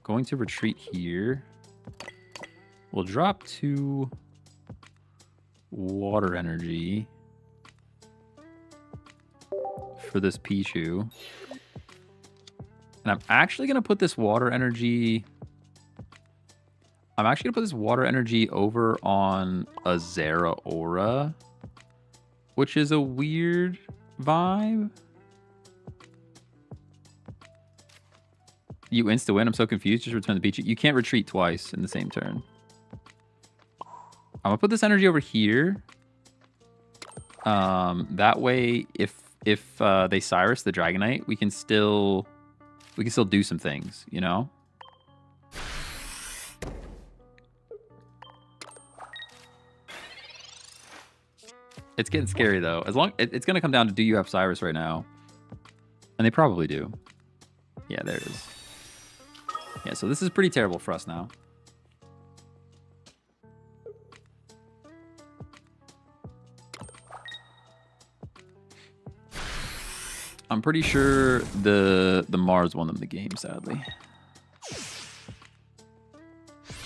Going to retreat here. We'll drop 2 water energy for this Pichu. And I'm actually going to put this water energy... over on a Zeraora, which is a weird vibe. You insta-win? I'm so confused. Just return the Pichu. You can't retreat twice in the same turn. I'm going to put this energy over here. That way, if they Cyrus the Dragonite, we can still do some things, you know? It's getting scary though. It's gonna come down to, do you have Cyrus right now? And they probably do. Yeah, there it is. Yeah, so this is pretty terrible for us now. I'm pretty sure the Mars won them the game, sadly.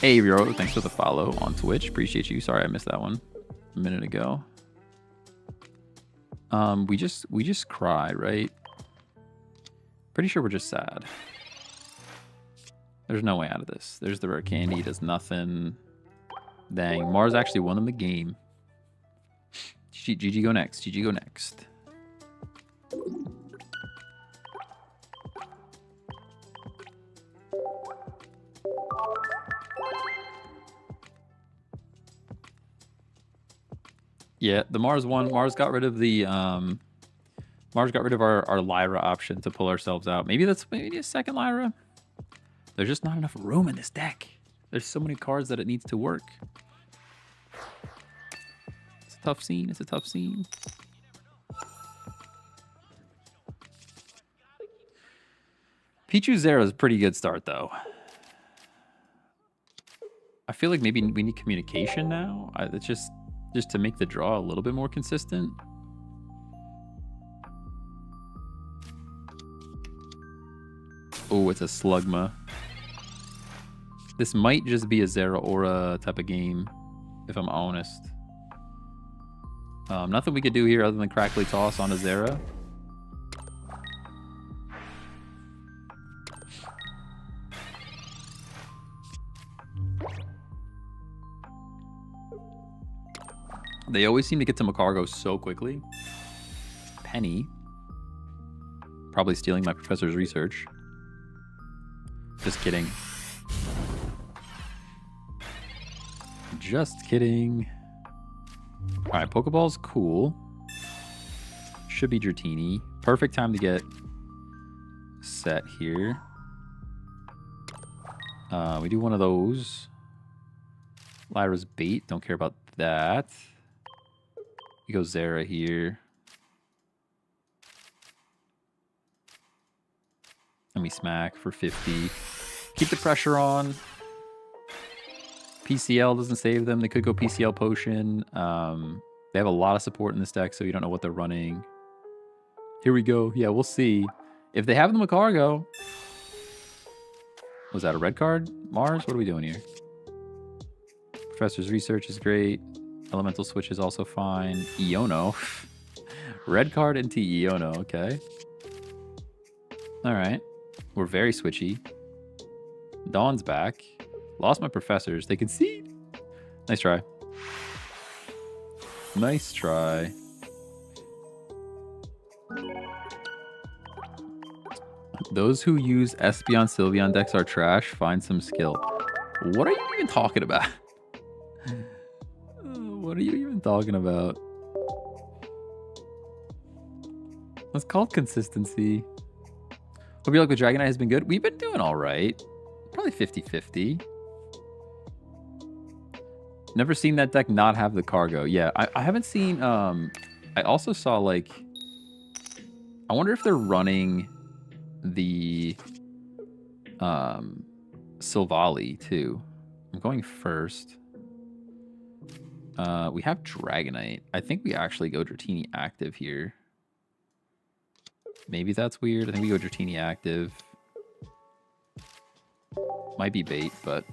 Hey, Rio, thanks for the follow on Twitch. Appreciate you. Sorry I missed that one a minute ago. We just cry, right? Pretty sure we're just sad. There's no way out of this. There's the rare candy. Does nothing. Dang. Mars actually won in the game. GG go next. GG go next. Yeah, the Mars won. Mars got rid of the Mars got rid of our Lyra option to pull ourselves out. Maybe that's maybe a second Lyra. There's just not enough room in this deck. There's so many cards that it needs to work. It's a tough scene. It's a tough scene. Pichu Zero is a pretty good start, though. I feel like maybe we need communication now. It's just to make the draw a little bit more consistent. Oh, it's a Slugma. This might just be a Zeraora type of game, if I'm honest. Nothing we could do here other than Crackly Toss on a Zera. They always seem to get to Macargo so quickly. Penny. Probably stealing my professor's research. Just kidding. Just kidding. Alright, Pokeball's cool. Should be Dratini. Perfect time to get set here. We do one of those. Lyra's bait. Don't care about that. We go Zera here. Let me smack for 50. Keep the pressure on. PCL doesn't save them. They could go PCL Potion. They have a lot of support in this deck, so you don't know what they're running. Here we go. Yeah, we'll see. If they have the Macargo. Was that a red card? Mars? What are we doing here? Professor's Research is great. Elemental Switch is also fine. Iono. Red card into Iono. Okay. All right. We're very switchy. Dawn's back. Lost my professors. They concede. Nice try. Nice try. Those who use Espeon Sylveon decks are trash. Find some skill. What are you even talking about? What are you even talking about? It's called consistency. Hope your luck with Dragonite has been good. We've been doing all right. Probably 50-50. Never seen that deck not have the cargo. Yeah, I haven't seen... I also saw, like... I wonder if they're running the... Silvally, too. I'm going first. We have Dragonite. I think we actually go Dratini active here. Maybe that's weird. I think we go Dratini active. Might be bait, but...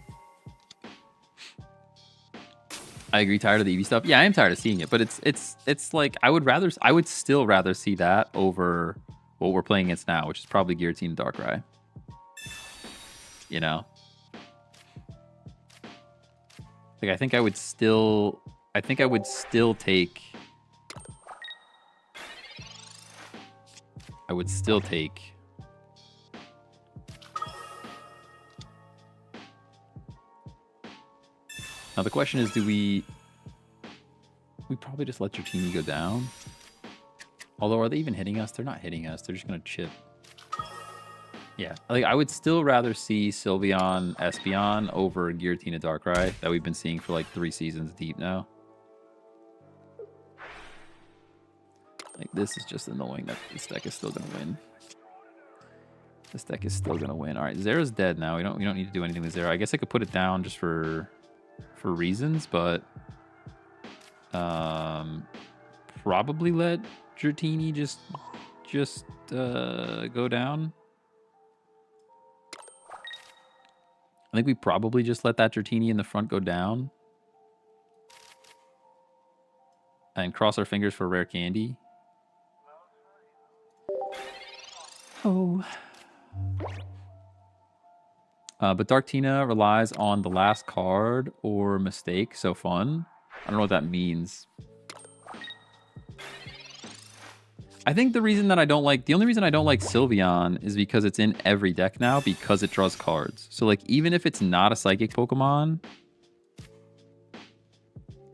I agree, tired of the EV stuff. Yeah, I am tired of seeing it, but it's like I would still rather see that over what we're playing against now, which is probably Guillotine and Darkrai. You know? Like I would still take Now the question is, do we probably just let Dratini go down? Although, are they even hitting us? They're not hitting us. They're just going to chip. Yeah, like I would still rather see Sylveon, Espeon over Giratina Darkrai that we've been seeing for like 3 seasons deep now. Like this is just annoying that this deck is still going to win. This deck is still going to win. All right, Zera's dead now. We don't need to do anything with Zera. I guess I could put it down just for reasons, but probably let Dratini just go down. I think we probably just let that Dratini in the front go down and cross our fingers for rare candy. Oh. But Dark Tina relies on the last card or mistake. So fun. I don't know what that means. I think the reason that I don't like, the only reason I don't like Sylveon is because it's in every deck now because it draws cards. So like, even if it's not a Psychic Pokemon,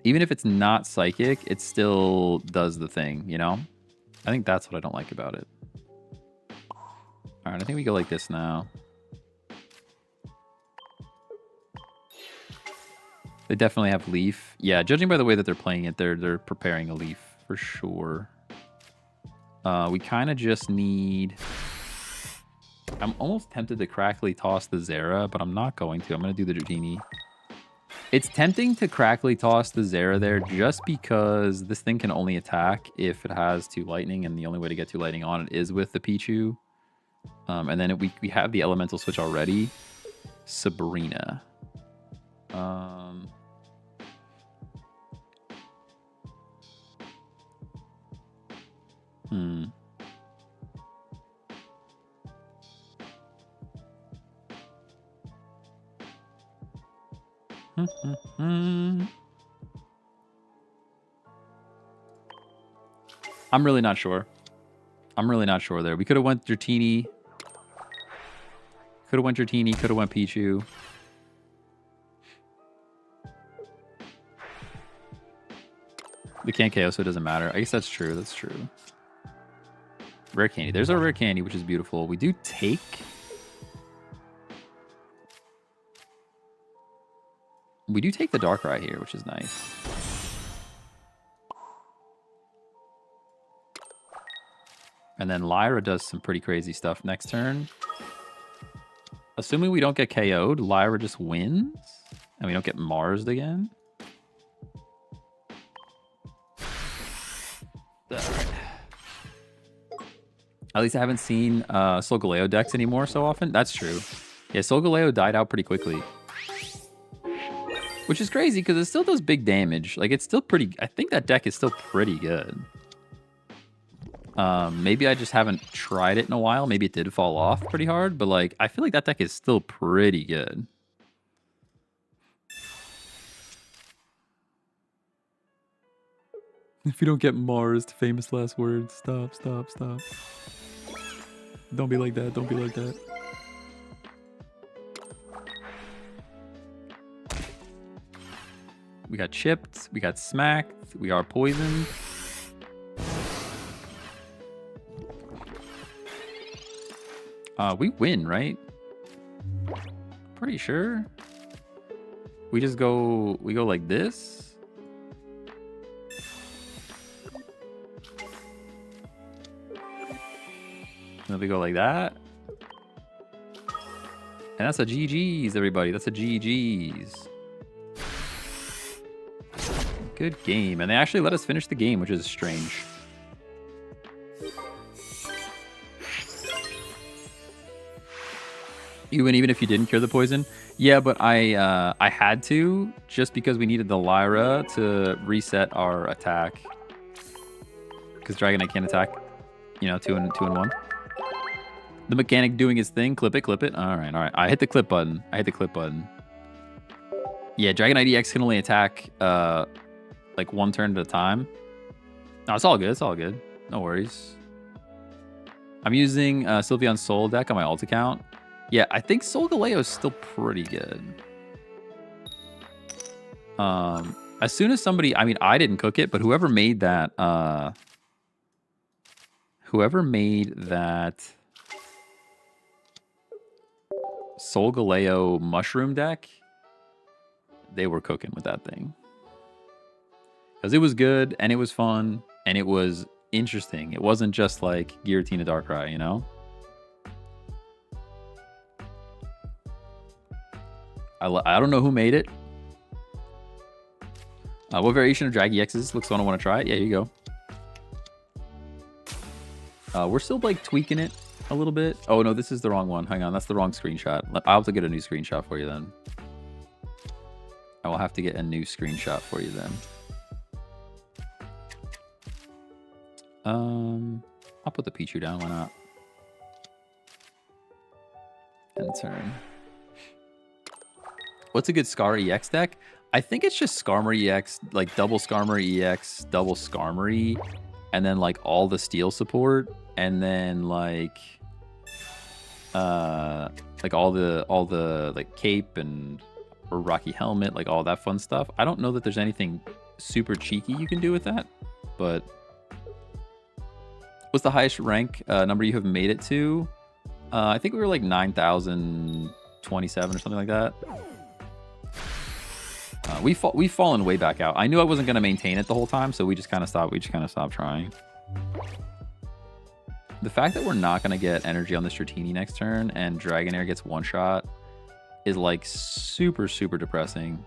even if it's not Psychic, it still does the thing, you know? I think that's what I don't like about it. All right, I think we go like this now. They definitely have Leaf. Yeah, judging by the way that they're playing it, they're preparing a Leaf for sure. We kind of just need... I'm almost tempted to crackly toss the Zera, but I'm not going to. I'm going to do the Dratini. It's tempting to crackly toss the Zera there just because this thing can only attack if it has 2 lightning, and the only way to get 2 lightning on it is with the Pichu. And then we have the elemental switch already. Sabrina. I'm really not sure. I'm really not sure there. We could have went Dratini. Could have went Dratini. Could have went Pichu. We can't KO, so it doesn't matter. I guess that's true. That's true. Rare candy. There's our rare candy, which is beautiful. We do take... We do take the Darkrai here, which is nice. And then Lyra does some pretty crazy stuff next turn. Assuming we don't get KO'd, Lyra just wins. And we don't get Mars'd again. Alright. At least I haven't seen Solgaleo decks anymore so often. That's true. Yeah, Solgaleo died out pretty quickly. Which is crazy because it still does big damage. Like, it's still pretty... I think that deck is still pretty good. Maybe I just haven't tried it in a while. Maybe it did fall off pretty hard. But, like, I feel like that deck is still pretty good. If you don't get Mars, famous last words. Stop, stop, stop. Don't be like that. Don't be like that. We got chipped. We got smacked. We are poisoned. We win, right? Pretty sure. We just go... We go like this. And then we go like that. And that's a GG's, everybody. That's a GG's. Good game. And they actually let us finish the game, which is strange. You win even if you didn't cure the poison? Yeah, but I had to, just because we needed the Lyra to reset our attack. Because Dragonite can't attack, you know, 2 and 1. The mechanic doing his thing. Clip it, clip it. All right, all right. I hit the clip button. I hit the clip button. Yeah, Dragonite EX can only attack... like 1 turn at a time. No, it's all good. It's all good. No worries. I'm using Sylveon Soul deck on my alt account. Yeah, I think Solgaleo is still pretty good. As soon as somebody... I mean, I didn't cook it, but whoever made that... whoever made that... Solgaleo mushroom deck, they were cooking with that thing. Because it was good, and it was fun, and it was interesting. It wasn't just like Giratina Darkrai, you know? I don't know who made it. What variation of Draggy X is this? Looks fun, I want to try it. Yeah, here you go. We're still, like, tweaking it a little bit. Oh, no, this is the wrong one. Hang on, that's the wrong screenshot. I'll have to get a new screenshot for you then. I will have to get a new screenshot for you then. I'll put the Pichu down, why not? End turn. What's a good Scar EX deck? I think it's just Skarmory EX, like double Skarmory EX, double Skarmory, and then like all the steel support, and then like all the like cape and or Rocky Helmet, like all that fun stuff. I don't know that there's anything super cheeky you can do with that, but what's the highest rank number you have made it to? I think we were like 9,027 or something like that. We've fallen way back out. I knew I wasn't gonna maintain it the whole time, so we just kind of stopped. We just kind of stopped trying. The fact that we're not gonna get energy on the Dratini next turn and Dragonair gets one shot is like super depressing.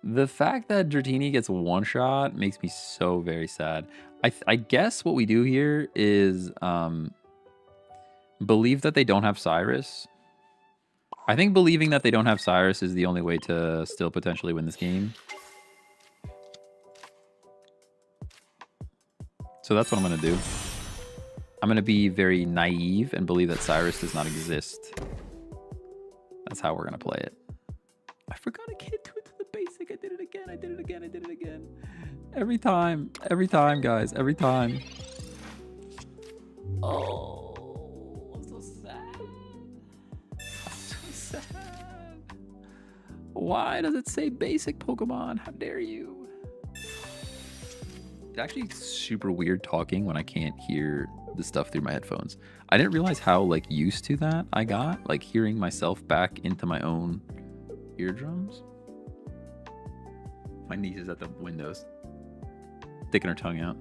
The fact that Dratini gets one shot makes me so very sad. I guess what we do here is believe that they don't have Cyrus. I think believing that they don't have Cyrus is the only way to still potentially win this game. So that's what I'm going to do. I'm going to be very naive and believe that Cyrus does not exist. That's how we're going to play it. I forgot I can't do it to the basic. I did it again. I did it again. I did it again. Every time, guys. Every time. Oh, I'm so sad. Why does it say basic Pokemon? How dare you? It's actually super weird talking when I can't hear the stuff through my headphones. I didn't realize how like used to that I got, like hearing myself back into my own eardrums. My niece is at the windows, sticking her tongue out.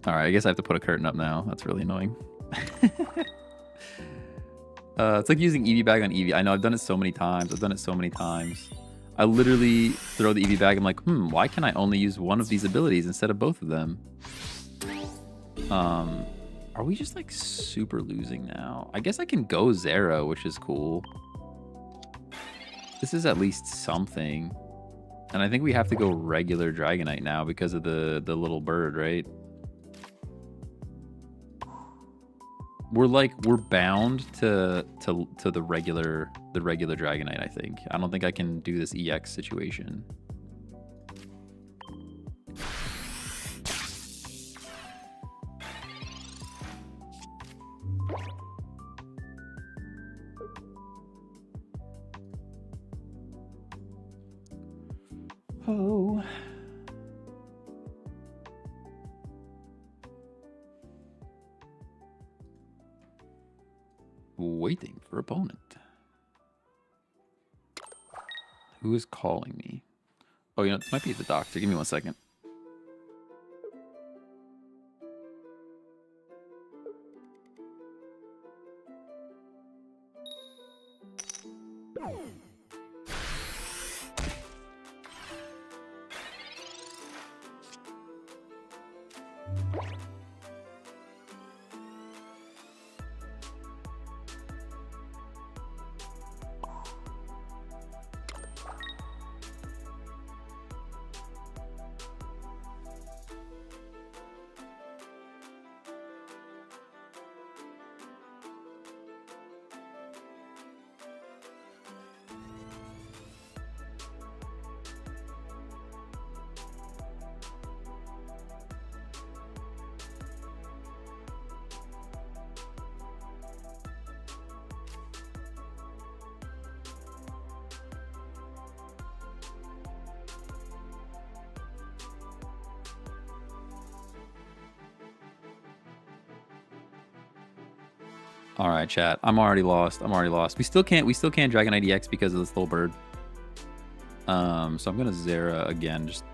All right, I guess I have to put a curtain up now. That's really annoying. It's like using EV bag on EV. I know I've done it so many times. I literally throw the EV bag. I'm like, why can I only use one of these abilities instead of both of them? Are we just like super losing now? I guess I can go Zero, which is cool. This is at least something. And I think we have to go regular Dragonite now because of the little bird, right? We're bound to the regular Dragonite, I think. I don't think I can do this EX situation. Oh. Waiting for opponent. Who is calling me? Oh, you know, this might be the doctor. Give me 1 second. All right, chat. I'm already lost. We still can't Dragonite EX because of this little bird. So I'm gonna Zera again, just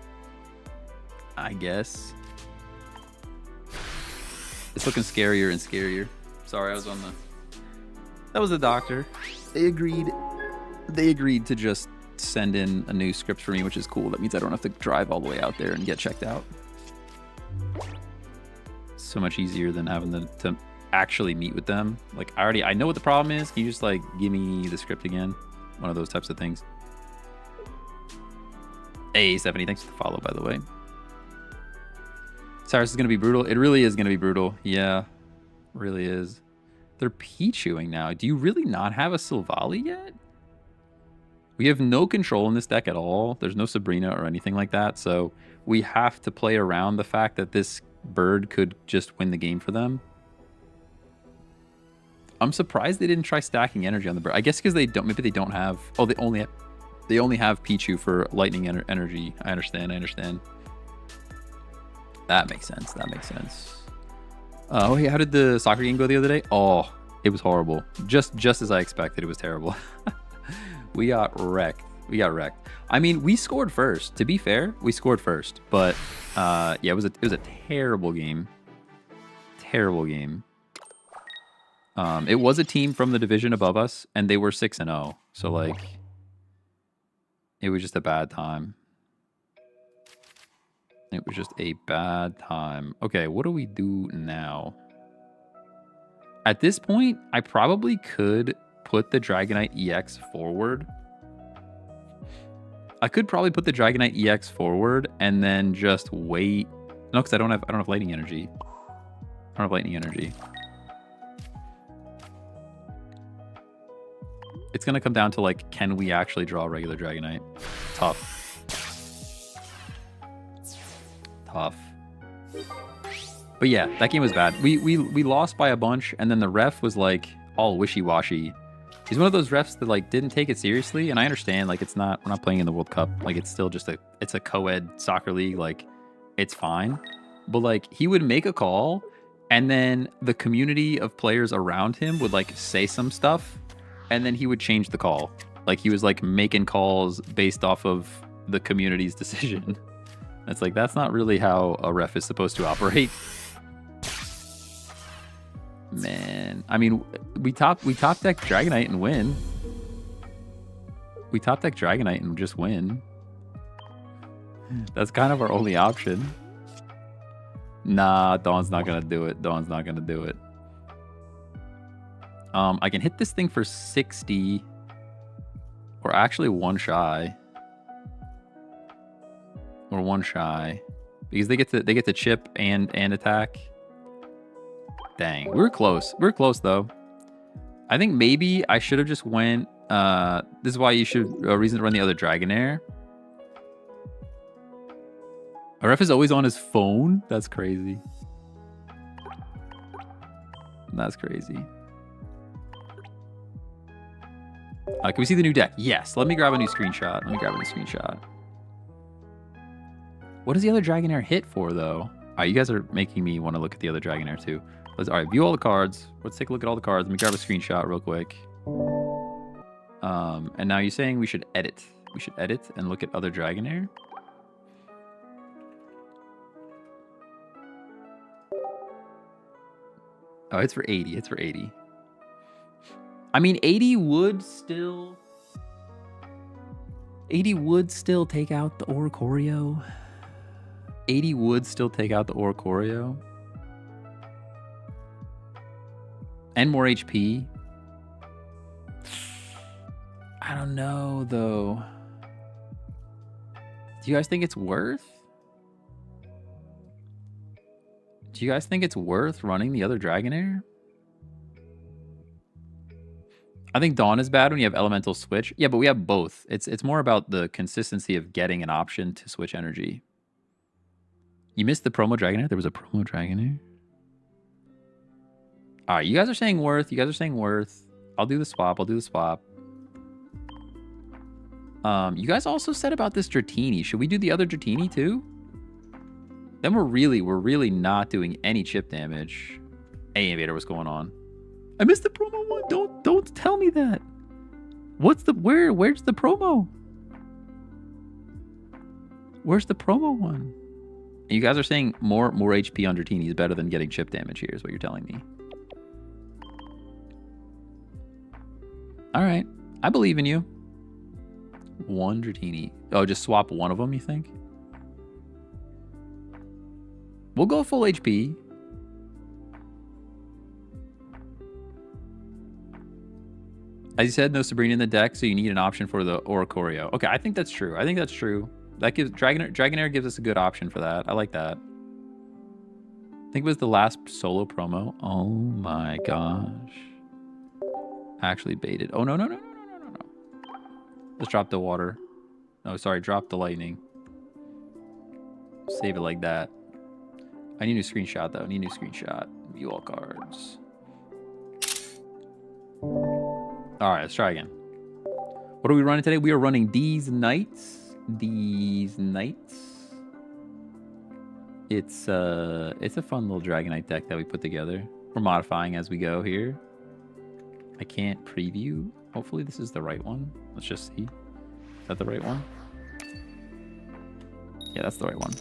I guess. It's looking scarier and scarier. Sorry, I was on the. That was the doctor. They agreed to just send in a new script for me, which is cool. That means I don't have to drive all the way out there and get checked out. So much easier than having to actually meet with them. Like I know what the problem is. Can you just like give me the script again? One of those types of things. Hey, Stephanie, thanks for the follow, by the way. Cyrus is going to be brutal. It really is going to be brutal. Yeah, really is. They're Pichuing now. Do you really not have a Silvally yet? We have no control in this deck at all. There's no Sabrina or anything like that. So we have to play around the fact that this bird could just win the game for them. I'm surprised they didn't try stacking energy on the bird. I guess because they don't. Maybe they don't have. Oh, they only have Pichu for lightning energy. I understand. That makes sense. Oh, hey, how did the soccer game go the other day? Oh, it was horrible. Just as I expected. It was terrible. We got wrecked. I mean, we scored first. To be fair, we scored first. But yeah, it was a terrible game. It was a team from the division above us, and they were 6-0. So like, it was just a bad time. Okay, what do we do now? At this point, I probably could put the Dragonite EX forward. And then just wait. No, because I don't have lightning energy. It's gonna come down to like, can we actually draw a regular Dragonite? Tough. But yeah, that game was bad. We lost by a bunch, and then the ref was like all wishy-washy. He's one of those refs that like didn't take it seriously, and I understand, like, we're not playing in the World Cup. Like, it's still just it's a co-ed soccer league, like, it's fine. But like, he would make a call, and then the community of players around him would like say some stuff, and then he would change the call. Like, he was like making calls based off of the community's decision. It's like, that's not really how a ref is supposed to operate. Man, I mean, we top deck Dragonite and win. We top deck Dragonite and just win. That's kind of our only option. Nah, Dawn's not gonna do it. I can hit this thing for 60, or actually one shy. Because they get to chip and attack. Dang, we're close though. I think maybe I should have just went. This is why you should reason to run the other Dragonair. Our ref is always on his phone. That's crazy. Can we see the new deck? Yes. Let me grab a new screenshot. What does the other Dragonair hit for, though? All right, you guys are making me want to look at the other Dragonair, too. All right, view all the cards. Let's take a look at all the cards. Let me grab a screenshot real quick. And now you're saying we should edit. And look at other Dragonair? Oh, it's for 80. I mean, 80 would still take out the Oricorio. And more HP. I don't know, though. Do you guys think it's worth? Running the other Dragonair? I think Dawn is bad when you have Elemental Switch. Yeah, but we have both. It's more about the consistency of getting an option to switch energy. You missed the promo Dragonair? There was a promo Dragonair? Alright, you guys are saying worth. I'll do the swap. You guys also said about this Dratini. Should we do the other Dratini too? Then we're really not doing any chip damage. Hey, Invader, what's going on? I missed the promo one. Don't tell me that. Where's the promo? Where's the promo one? And you guys are saying more HP on Dratini is better than getting chip damage here, is what you're telling me. All right, I believe in you. One Dratini. Oh, just swap one of them, you think? We'll go full HP. As you said, no Sabrina in the deck, so you need an option for the Oricorio. Okay, I think that's true. That gives Dragonair gives us a good option for that. I like that. I think it was the last solo promo. Oh my gosh. Actually baited. Oh, no. Let's drop the water. No, sorry, drop the lightning. Save it like that. I need a new screenshot, though. I need a new screenshot. View all cards. All right, let's try again. What are we running today? We are running These Knights. It's a fun little Dragonite deck that we put together. We're modifying as we go here. I can't preview. Hopefully this is the right one. Let's just see. Is that the right one? Yeah, that's the right one.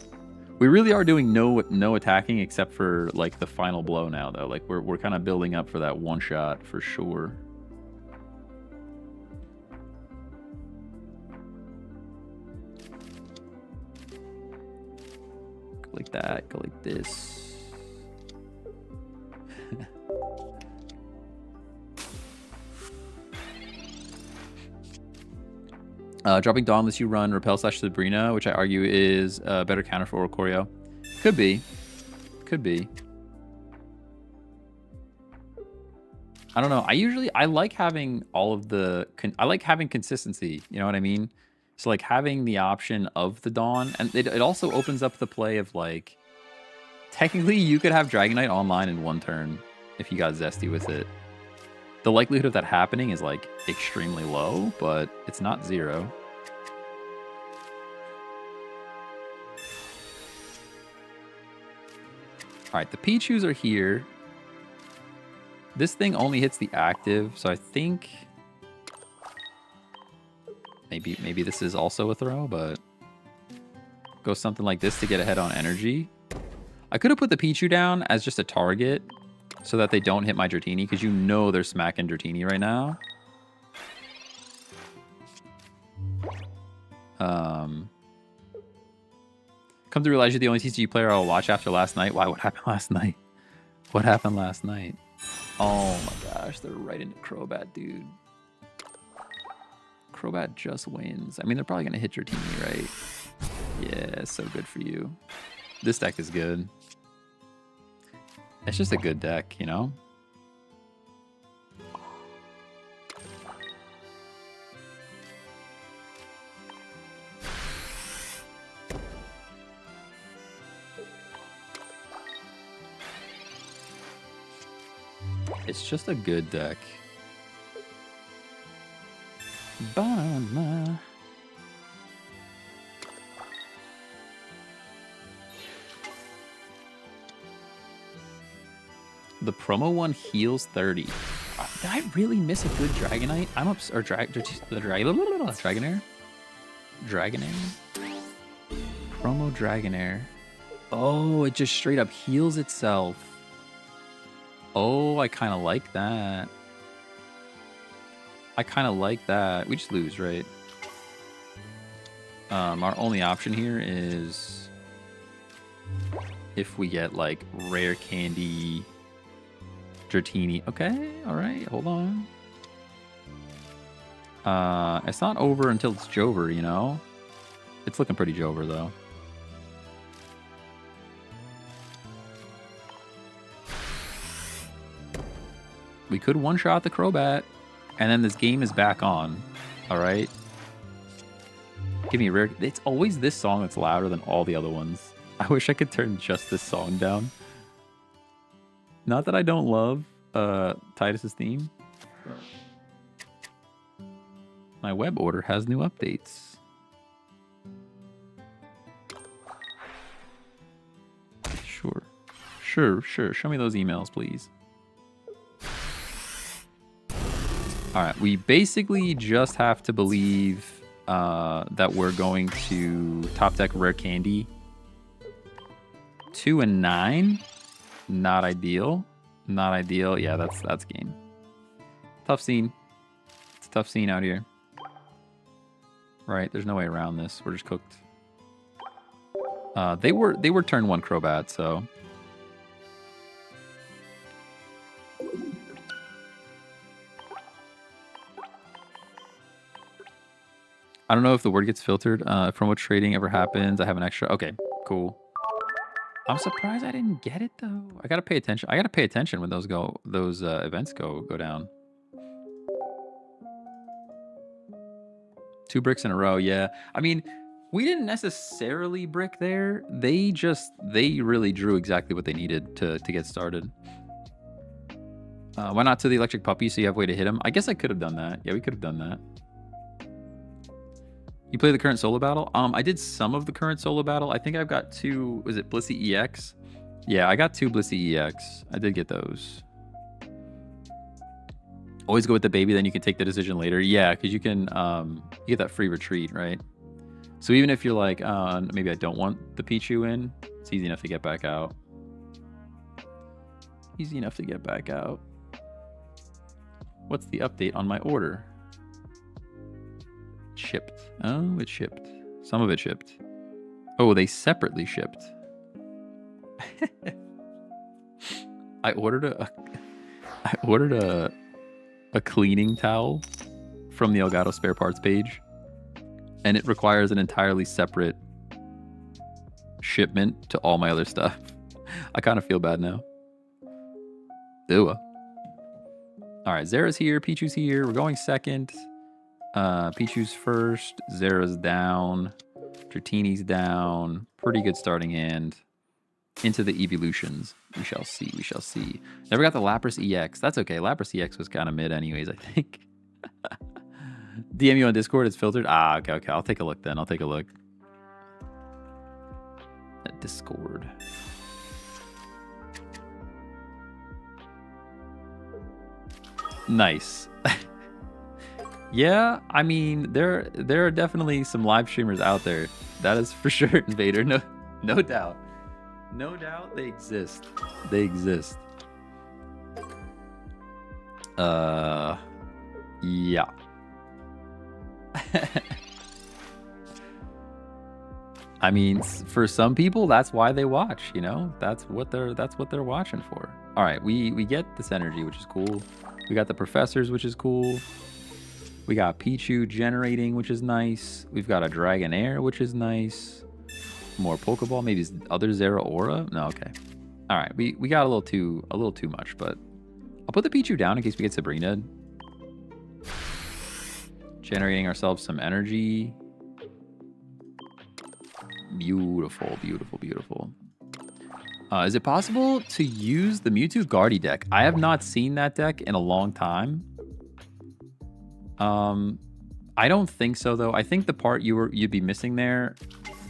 We really are doing no attacking except for like the final blow now though. Like we're kind of building up for that one shot for sure. Go like that, go like this. Dropping Dauntless, you run Repel / Sabrina, which I argue is a better counter for Oricorio. Could be. Could be. I don't know. I like having all of the... I like having consistency. You know what I mean? So, like, having the option of the Dawn. And it also opens up the play of, like... Technically, you could have Dragonite online in one turn if you got zesty with it. The likelihood of that happening is, like, extremely low, but it's not zero. Alright, the Pichus are here. This thing only hits the active, so I think... Maybe this is also a throw, but... Go something like this to get ahead on energy. I could have put the Pichu down as just a target, so that they don't hit my Dratini, because you know they're smacking Dratini right now. Come to realize you're the only TCG player I'll watch after last night. Why? What happened last night? What happened last night? Oh my gosh, they're right into Crobat, dude. Crobat just wins. I mean, they're probably going to hit Dratini, right? Yeah, so good for you. This deck is good. It's just a good deck, you know? It's just a good deck. Banana. The promo one heals 30. Did I really miss a good Dragonite? I'm up or Dragonair. Promo Dragonair. Oh, it just straight up heals itself. Oh, I kind of like that. I kind of like that. We just lose, right? Our only option here is if we get like rare candy Dratini. Okay, all right, hold on. It's not over until it's Jover, you know? It's looking pretty Jover, though. We could one-shot the Crobat, and then this game is back on. All right? Give me a rare... It's always this song that's louder than all the other ones. I wish I could turn just this song down. Not that I don't love Titus's theme. My web order has new updates. Sure. Show me those emails, please. All right, we basically just have to believe that we're going to top deck rare candy. 2 and 9. Not ideal. Not ideal. Yeah, that's game. Tough scene. It's a tough scene out here. Right, there's no way around this. We're just cooked. They were turn 1 Crobat, so. I don't know if the word gets filtered. From what trading ever happens, I have an extra. Okay, cool. I'm surprised I didn't get it though. I gotta pay attention. I gotta pay attention when those events go down. 2 bricks in a row. Yeah. I mean, we didn't necessarily brick there. They really drew exactly what they needed to get started. Why not to the electric puppy so you have a way to hit him? I guess I could have done that. Yeah, we could have done that. You play the current solo battle? I did some of the current solo battle. I think I've got 2. Was it Blissey EX? Yeah, I got 2 Blissey EX. I did get those. Always go with the baby, then you can take the decision later. Yeah, because you can you get that free retreat, right? So even if you're like, maybe I don't want the Pichu in, it's easy enough to get back out. Easy enough to get back out. What's the update on my order? Shipped. Oh, it shipped. Some of it shipped. Oh, they separately shipped. I ordered a cleaning towel from the Elgato spare parts page, and it requires an entirely separate shipment to all my other stuff. I kind of feel bad now. Ew. All right, Zera's here, Pichu's here. We're going second. Pichu's first. Zera's down. Dratini's down. Pretty good starting hand. Into the evolutions. We shall see. We shall see. Never got the Lapras EX. That's okay. Lapras EX was kind of mid anyways, I think. DM you on Discord. It's filtered. Ah, okay, okay. I'll take a look then. I'll take a look. At Discord. Nice. Yeah, I mean, there are definitely some live streamers out there. That is for sure, Invader. No doubt. No doubt they exist. They exist. Yeah. I mean, for some people, that's why they watch, you know? That's what they're watching for. All right, we get this energy, which is cool. We got the professors, which is cool. We got Pichu generating, which is nice. We've got a Dragonair, which is nice. More Pokeball, maybe other Zera Aura? No, okay. All right, we got a little too much, but I'll put the Pichu down in case we get Sabrina. Generating ourselves some energy. Beautiful, beautiful, beautiful. Is it possible to use the Mewtwo Guardy deck? I have not seen that deck in a long time. I don't think so though. I think the part you'd be missing there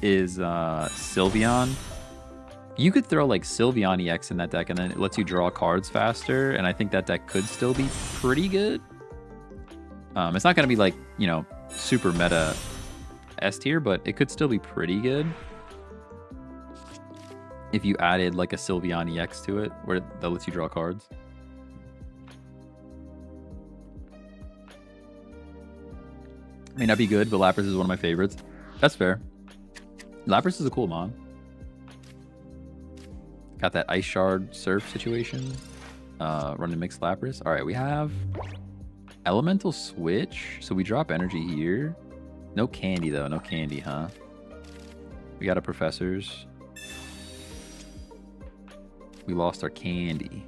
is Sylveon. You could throw like Sylveon EX in that deck and then it lets you draw cards faster, and I think that deck could still be pretty good. It's not gonna be like, you know, super meta S tier, but it could still be pretty good if you added like a Sylveon EX to it where that lets you draw cards. May not be good, but Lapras is one of my favorites. That's fair. Lapras is a cool mon. Got that Ice Shard Surf situation. Running mixed Lapras. All right, we have Elemental Switch. So we drop energy here. No candy, though. No candy, huh? We got a Professors. We lost our candy.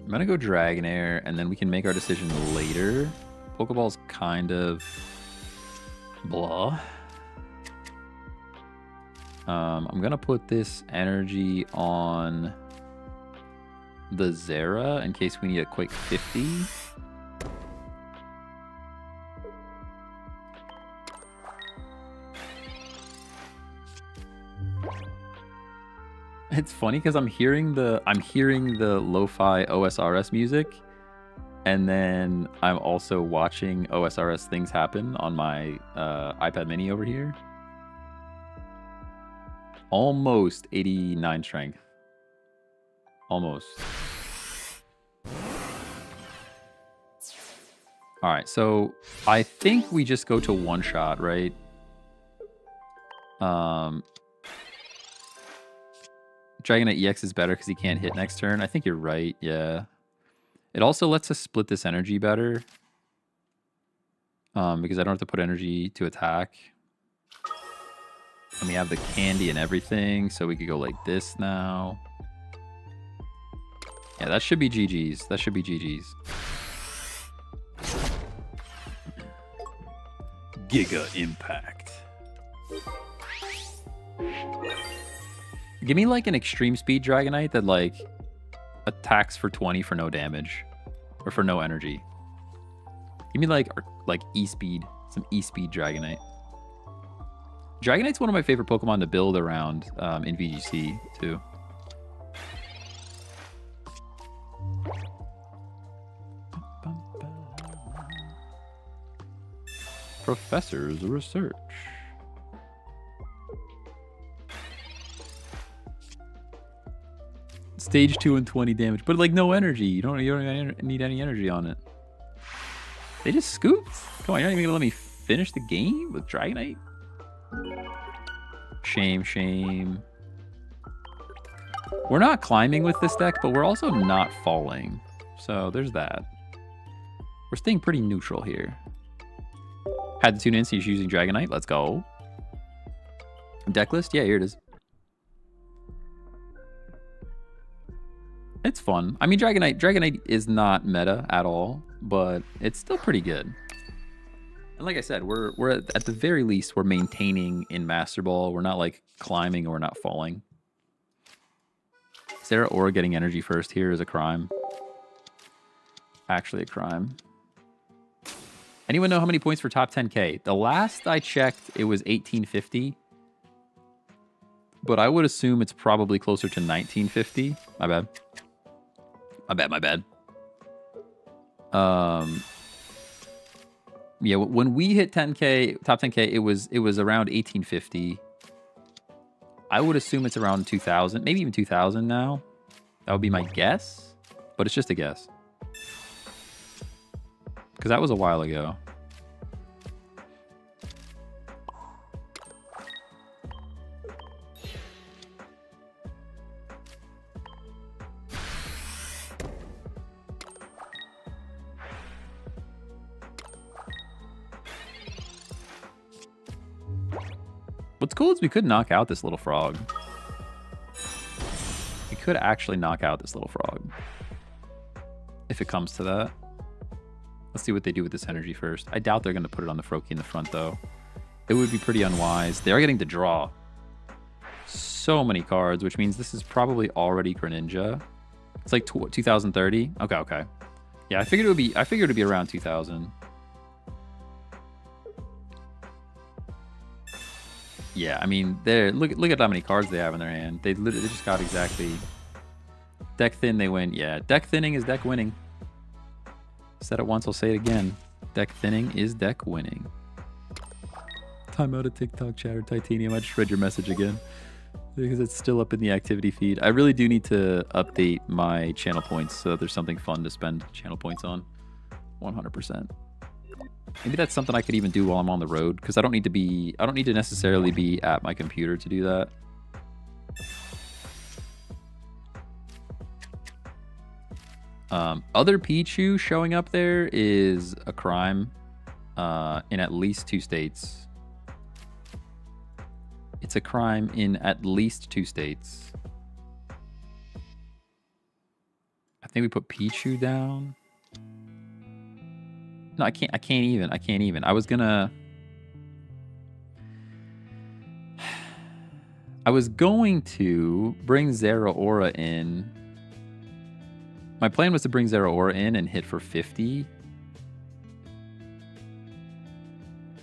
I'm gonna go Dragonair, and then we can make our decision later. Pokeball's kind of blah. I'm gonna put this energy on the Zera in case we need a quick 50. It's funny because I'm hearing the lo-fi OSRS music, and then I'm also watching OSRS things happen on my iPad mini over here. Almost 89 strength. Almost. All right, so I think we just go to one shot, right? Dragonite EX is better because he can't hit next turn. I think you're right, yeah. It also lets us split this energy better. Because I don't have to put energy to attack. And we have the candy and everything, so we could go like this now. Yeah, that should be GG's. That should be GG's. Giga Impact. Give me like an extreme speed Dragonite that like attacks for 20 for no damage. Or for no energy. Give me like E-Speed. Some E-Speed Dragonite. Dragonite's one of my favorite Pokemon to build around in VGC too. Professor's research. Stage 2 and 20 damage, but like no energy. You don't need any energy on it. They just scooped. Come on, you're not even gonna let me finish the game with Dragonite? Shame, shame. We're not climbing with this deck, but we're also not falling. So there's that. We're staying pretty neutral here. Had to tune in, so you're using Dragonite. Let's go. Deck list? Yeah, here it is. It's fun. I mean, Dragonite is not meta at all, but it's still pretty good. And like I said, we're at the very least, we're maintaining in Master Ball. We're not like climbing or we're not falling. Sarah Aura getting energy first here is a crime. Actually a crime. Anyone know how many points for top 10K? The last I checked, it was 1850. But I would assume it's probably closer to 1950. My bad. My bad. Yeah, when we hit 10K, top 10K, it was around 1850. I would assume it's around 2000, maybe even 2000 now. That would be my guess, but it's just a guess. Because that was a while ago. What's cool is we could knock out this little frog. We could actually knock out this little frog. If it comes to that. Let's see what they do with this energy first. I doubt they're going to put it on the Froakie in the front, though. It would be pretty unwise. They are getting to draw so many cards, which means this is probably already Greninja. It's like 2030. Okay. Yeah, I figured it would be around 2000. Yeah, I mean, look at how many cards they have in their hand. They just got exactly deck thin. They win. Yeah, deck thinning is deck winning. Said it once, I'll say it again. Deck thinning is deck winning. Time out of TikTok chatter, Titanium. I just read your message again because it's still up in the activity feed. I really do need to update my channel points so that there's something fun to spend channel points on. 100%. Maybe that's something I could even do while I'm on the road, because I don't need to necessarily be at my computer to do that. Other Pichu showing up there is a crime in at least 2 states. It's a crime in at least 2 states. I think we put Pichu down. No, I can't even. I was going to bring Zeraora in. My plan was to bring Zeraora in and hit for 50.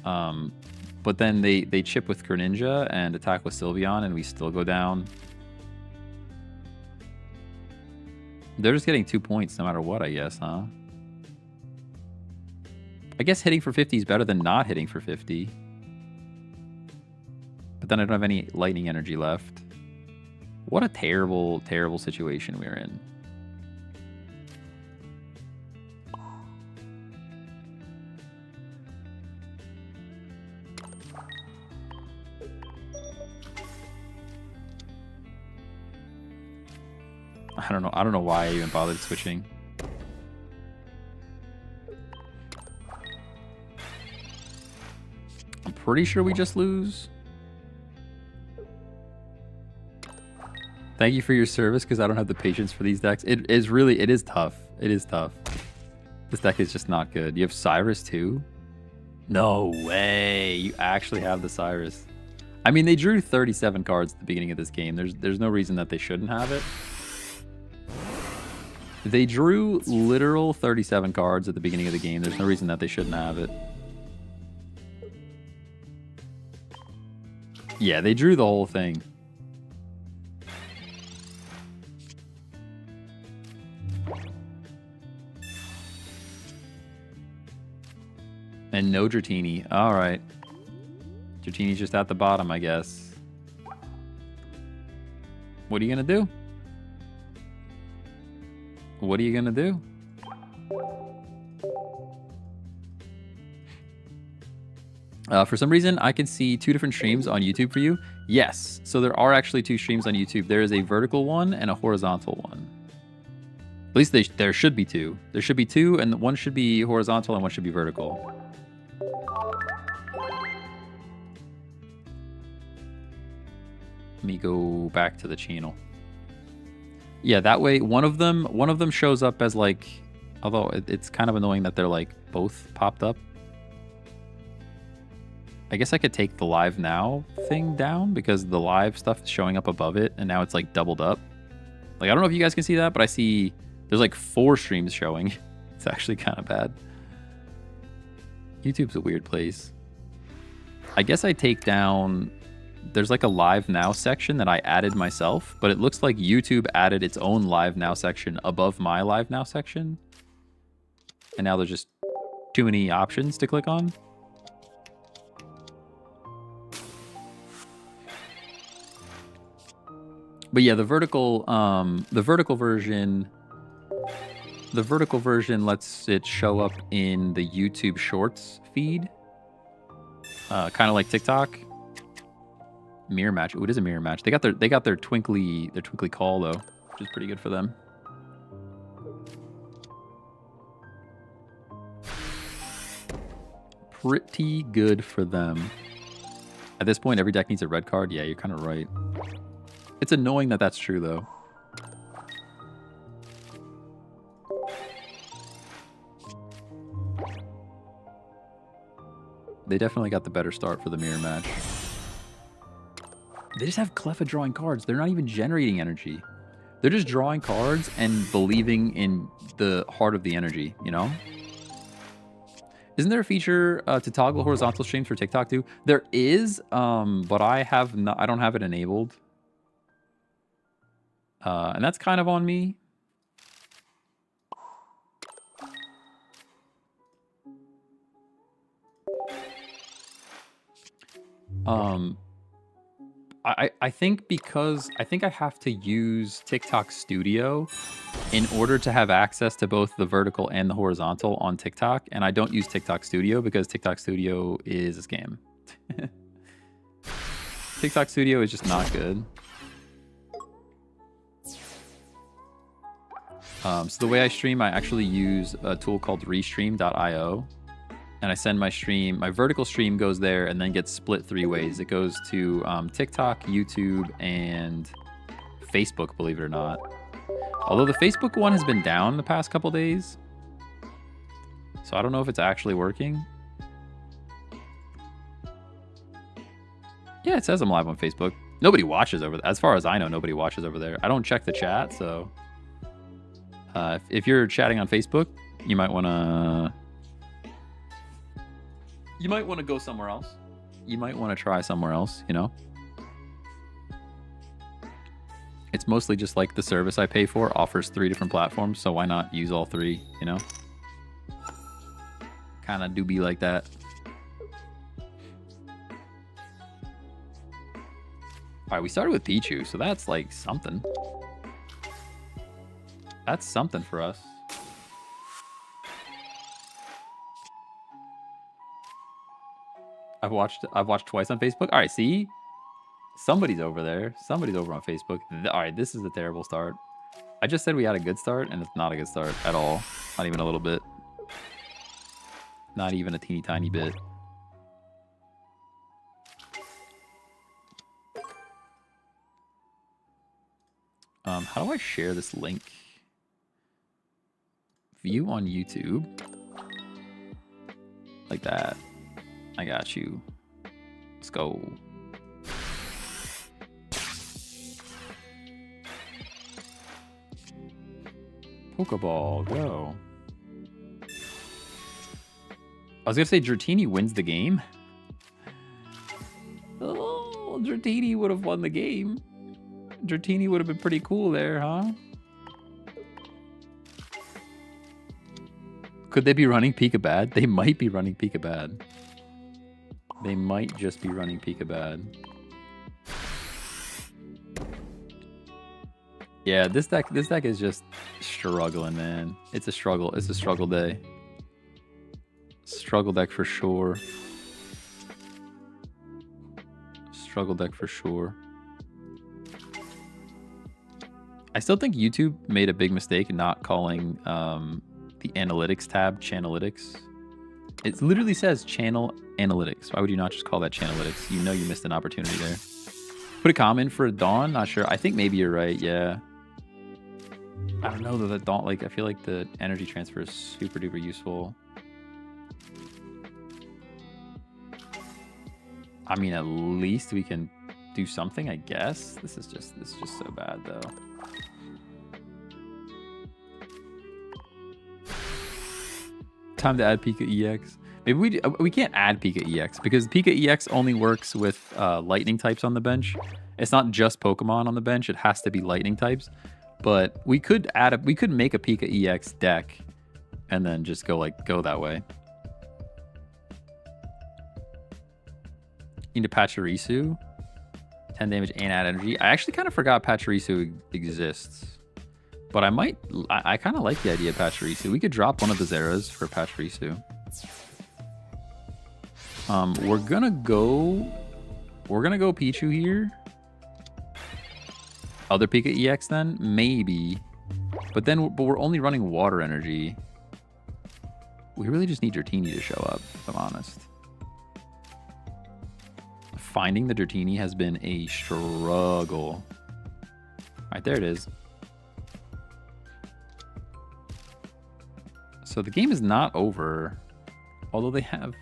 But then they chip with Greninja and attack with Sylveon, and we still go down. They're just getting 2 points no matter what, I guess, huh? I guess hitting for 50 is better than not hitting for 50. But then I don't have any lightning energy left. What a terrible, terrible situation we're in. I don't know why I even bothered switching. pretty sure we just lose. Thank you for your service, because I don't have the patience for these decks. It is tough. It is tough. This deck is just not good. You have Cyrus too? No way. You actually have the Cyrus. I mean, they drew 37 cards at the beginning of this game. There's no reason that they shouldn't have it. They drew literal 37 cards at the beginning of the game. There's no reason that they shouldn't have it. Yeah, they drew the whole thing. And no Dratini. All right. Dratini's just at the bottom, I guess. What are you going to do? What are you going to do? For some reason, I can see 2 different streams on YouTube for you. Yes. So there are actually 2 streams on YouTube. There is a vertical one and a horizontal one. At least there should be 2. There should be 2, and one should be horizontal and one should be vertical. Let me go back to the channel. Yeah, that way one of them shows up as like, although it's kind of annoying that they're like both popped up. I guess I could take the live now thing down because the live stuff is showing up above it and now it's like doubled up. Like, I don't know if you guys can see that, but I see there's like 4 streams showing. It's actually kind of bad. YouTube's a weird place. I guess I take down, there's like a live now section that I added myself, but it looks like YouTube added its own live now section above my live now section. And now there's just too many options to click on. But yeah, the vertical version lets it show up in the YouTube Shorts feed. Kind of like TikTok. Mirror match. Oh, it is a mirror match. They got their twinkly call though, which is pretty good for them. Pretty good for them. At this point, every deck needs a red card. Yeah, you're kind of right. It's annoying that that's true though. They definitely got the better start for the mirror match. They just have Cleffa drawing cards. They're not even generating energy. They're just drawing cards and believing in the heart of the energy, you know? Isn't there a feature to toggle horizontal streams for TikTok too? There is, but I don't have it enabled. And that's kind of on me. I think because I have to use TikTok Studio in order to have access to both the vertical and the horizontal on TikTok, and I don't use TikTok Studio because TikTok Studio is a scam. TikTok Studio is just not good. So the way I stream, I actually use a tool called restream.io. And I send my stream, my vertical stream goes there and then gets split 3 ways. It goes to TikTok, YouTube, and Facebook, believe it or not. Although the Facebook one has been down the past couple days. So I don't know if it's actually working. Yeah, it says I'm live on Facebook. Nobody watches over there. As far as I know, nobody watches over there. I don't check the chat, so... if you're chatting on Facebook, you might want to... You might want to go somewhere else. You might want to try somewhere else, you know? It's mostly just like the service I pay for offers 3 different platforms, so why not use all 3, you know? Kind of do be like that. Alright, we started with Pichu, so that's like something. That's something for us. I've watched twice on Facebook. All right, see? Somebody's over there. Somebody's over on Facebook. All right, this is a terrible start. I just said we had a good start, and it's not a good start at all. Not even a little bit. Not even a teeny tiny bit. How do I share this link? View on YouTube. Like that. I got you. Let's go. Pokeball, go. I was gonna say Dratini wins the game. Oh, Dratini would have won the game. Dratini would have been pretty cool there, huh? Could they be running Pika-Bad? They might be running Pika-Bad. They might just be running Pika-Bad. Yeah, this deck is just struggling, man. It's a struggle. It's a struggle day. Struggle deck for sure. Struggle deck for sure. I still think YouTube made a big mistake in not calling the analytics tab Chanalytics. It literally says Channel Analytics. Why would you not just call that Chanalytics? You know you missed an opportunity there. Put a comment for Dawn. Not sure. I think maybe you're right. Yeah. I don't know though, that Dawn, like, I feel like the energy transfer is super duper useful. I mean, at least we can do something, I guess. This is just so bad though. Time to add Pika EX. Maybe we can't add Pika EX because Pika EX only works with lightning types on the bench. It's not just Pokemon on the bench. It has to be lightning types. But we could we could make a Pika EX deck and then just go that way. Into Pachirisu. 10 damage and add energy. I actually kind of forgot Pachirisu exists. But I kind of like the idea of Pachirisu. We could drop one of the Zeras for Pachirisu. We're gonna go Pichu here. Other Pika EX then? Maybe. But we're only running water energy. We really just need Dratini to show up, if I'm honest. Finding the Dratini has been a struggle. Alright, there it is. So the game is not over. Although they have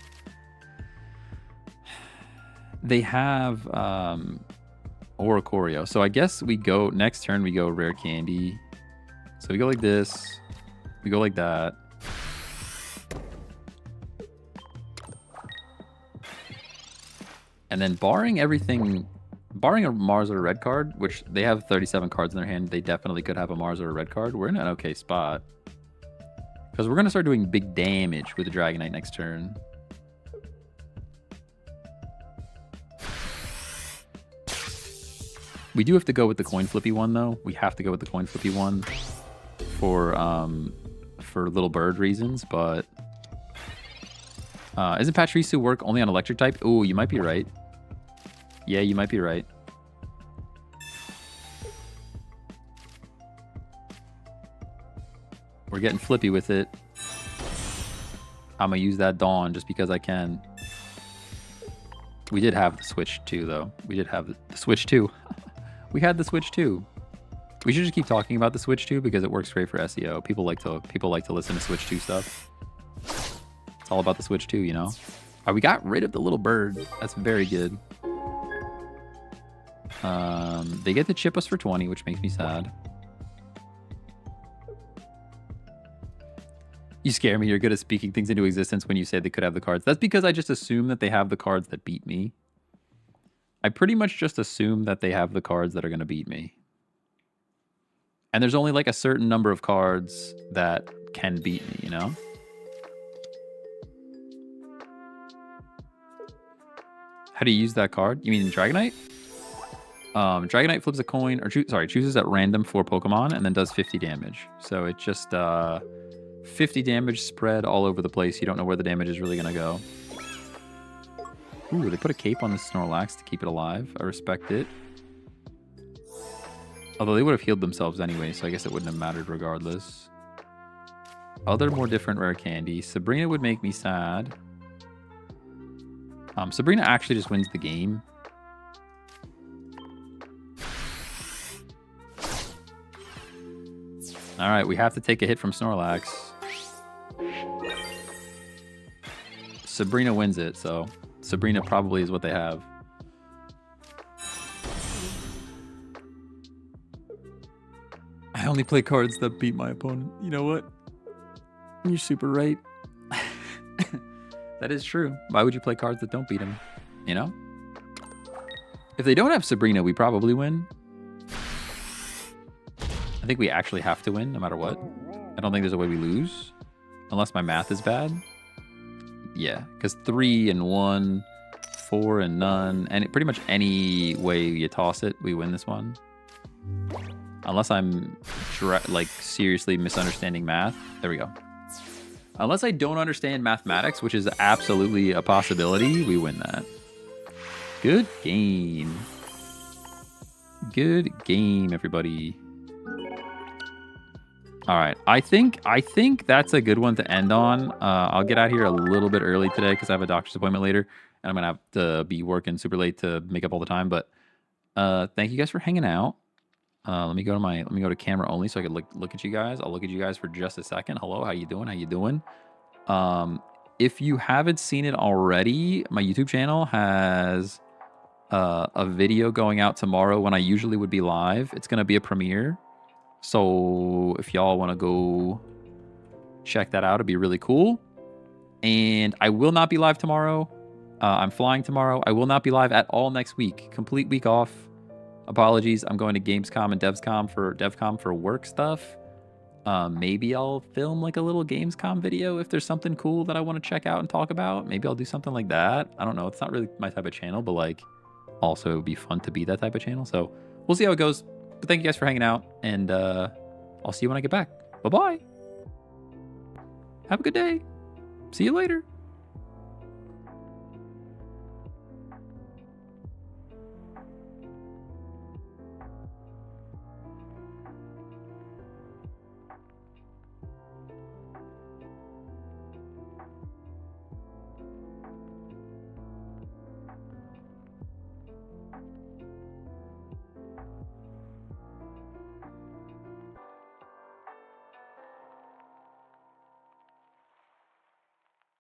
Oricorio. So I guess we go next turn we go rare candy. So we go like this. We go like that. And then barring everything, barring a Mars or a red card, which they have 37 cards in their hand, they definitely could have a Mars or a red card. We're in an okay spot. Because we're going to start doing big damage with the Dragonite next turn. We do have to go with the coin flippy one, though. We have to go with the coin flippy one for little bird reasons, but... isn't Pachirisu work only on electric type? Ooh, you might be right. Yeah, you might be right. We're getting flippy with it. I'm gonna use that Dawn just because I can. We did have the Switch too, though. We did have the Switch too. We had the Switch too. We should just keep talking about the Switch too because it works great for SEO. People like to listen to Switch 2 stuff. It's all about the Switch 2, you know? We got rid of the little bird. That's very good. They get to chip us for 20, which makes me sad. You scare me. You're good at speaking things into existence when you say they could have the cards. That's because I just assume that they have the cards that beat me. I pretty much just assume that they have the cards that are going to beat me. And there's only like a certain number of cards that can beat me, you know? How do you use that card? You mean Dragonite? Dragonite flips a coin, or chooses at random 4 Pokemon and then does 50 damage. So it just 50 damage spread all over the place. You don't know where the damage is really going to go. Ooh, they put a cape on the Snorlax to keep it alive. I respect it. Although they would have healed themselves anyway, so I guess it wouldn't have mattered regardless. Other more different rare candy. Sabrina would make me sad. Sabrina actually just wins the game. All right, we have to take a hit from Snorlax. Sabrina wins it, so Sabrina probably is what they have. I only play cards that beat my opponent. You know what? You're super right. That is true. Why would you play cards that don't beat him? You know? If they don't have Sabrina, we probably win. I think we actually have to win no matter what. I don't think there's a way we lose. Unless my math is bad. Yeah, because 3 and 1, 4 and none, and pretty much any way you toss it, we win this one. Unless I'm like seriously misunderstanding math. There we go. Unless I don't understand mathematics, which is absolutely a possibility, we win that. Good game. Good game, everybody. All right, I think that's a good one to end on. I'll get out here a little bit early today because I have a doctor's appointment later, and I'm gonna have to be working super late to make up all the time. But thank you guys for hanging out. Let me go to camera only so I can look at you guys. I'll look at you guys for just a second. Hello, how you doing? How you doing? If you haven't seen it already, my YouTube channel has a video going out tomorrow when I usually would be live. It's gonna be a premiere. So if y'all want to go check that out, it'd be really cool. And I will not be live tomorrow. I'm flying tomorrow. I will not be live at all next week. Complete week off. Apologies. I'm going to Gamescom and DevCom for work stuff. Maybe I'll film like a little Gamescom video if there's something cool that I want to check out and talk about. Maybe I'll do something like that. I don't know. It's not really my type of channel, but like also it would be fun to be that type of channel. So we'll see how it goes. But thank you guys for hanging out, and I'll see you when I get back. Bye-bye. Have a good day. See you later.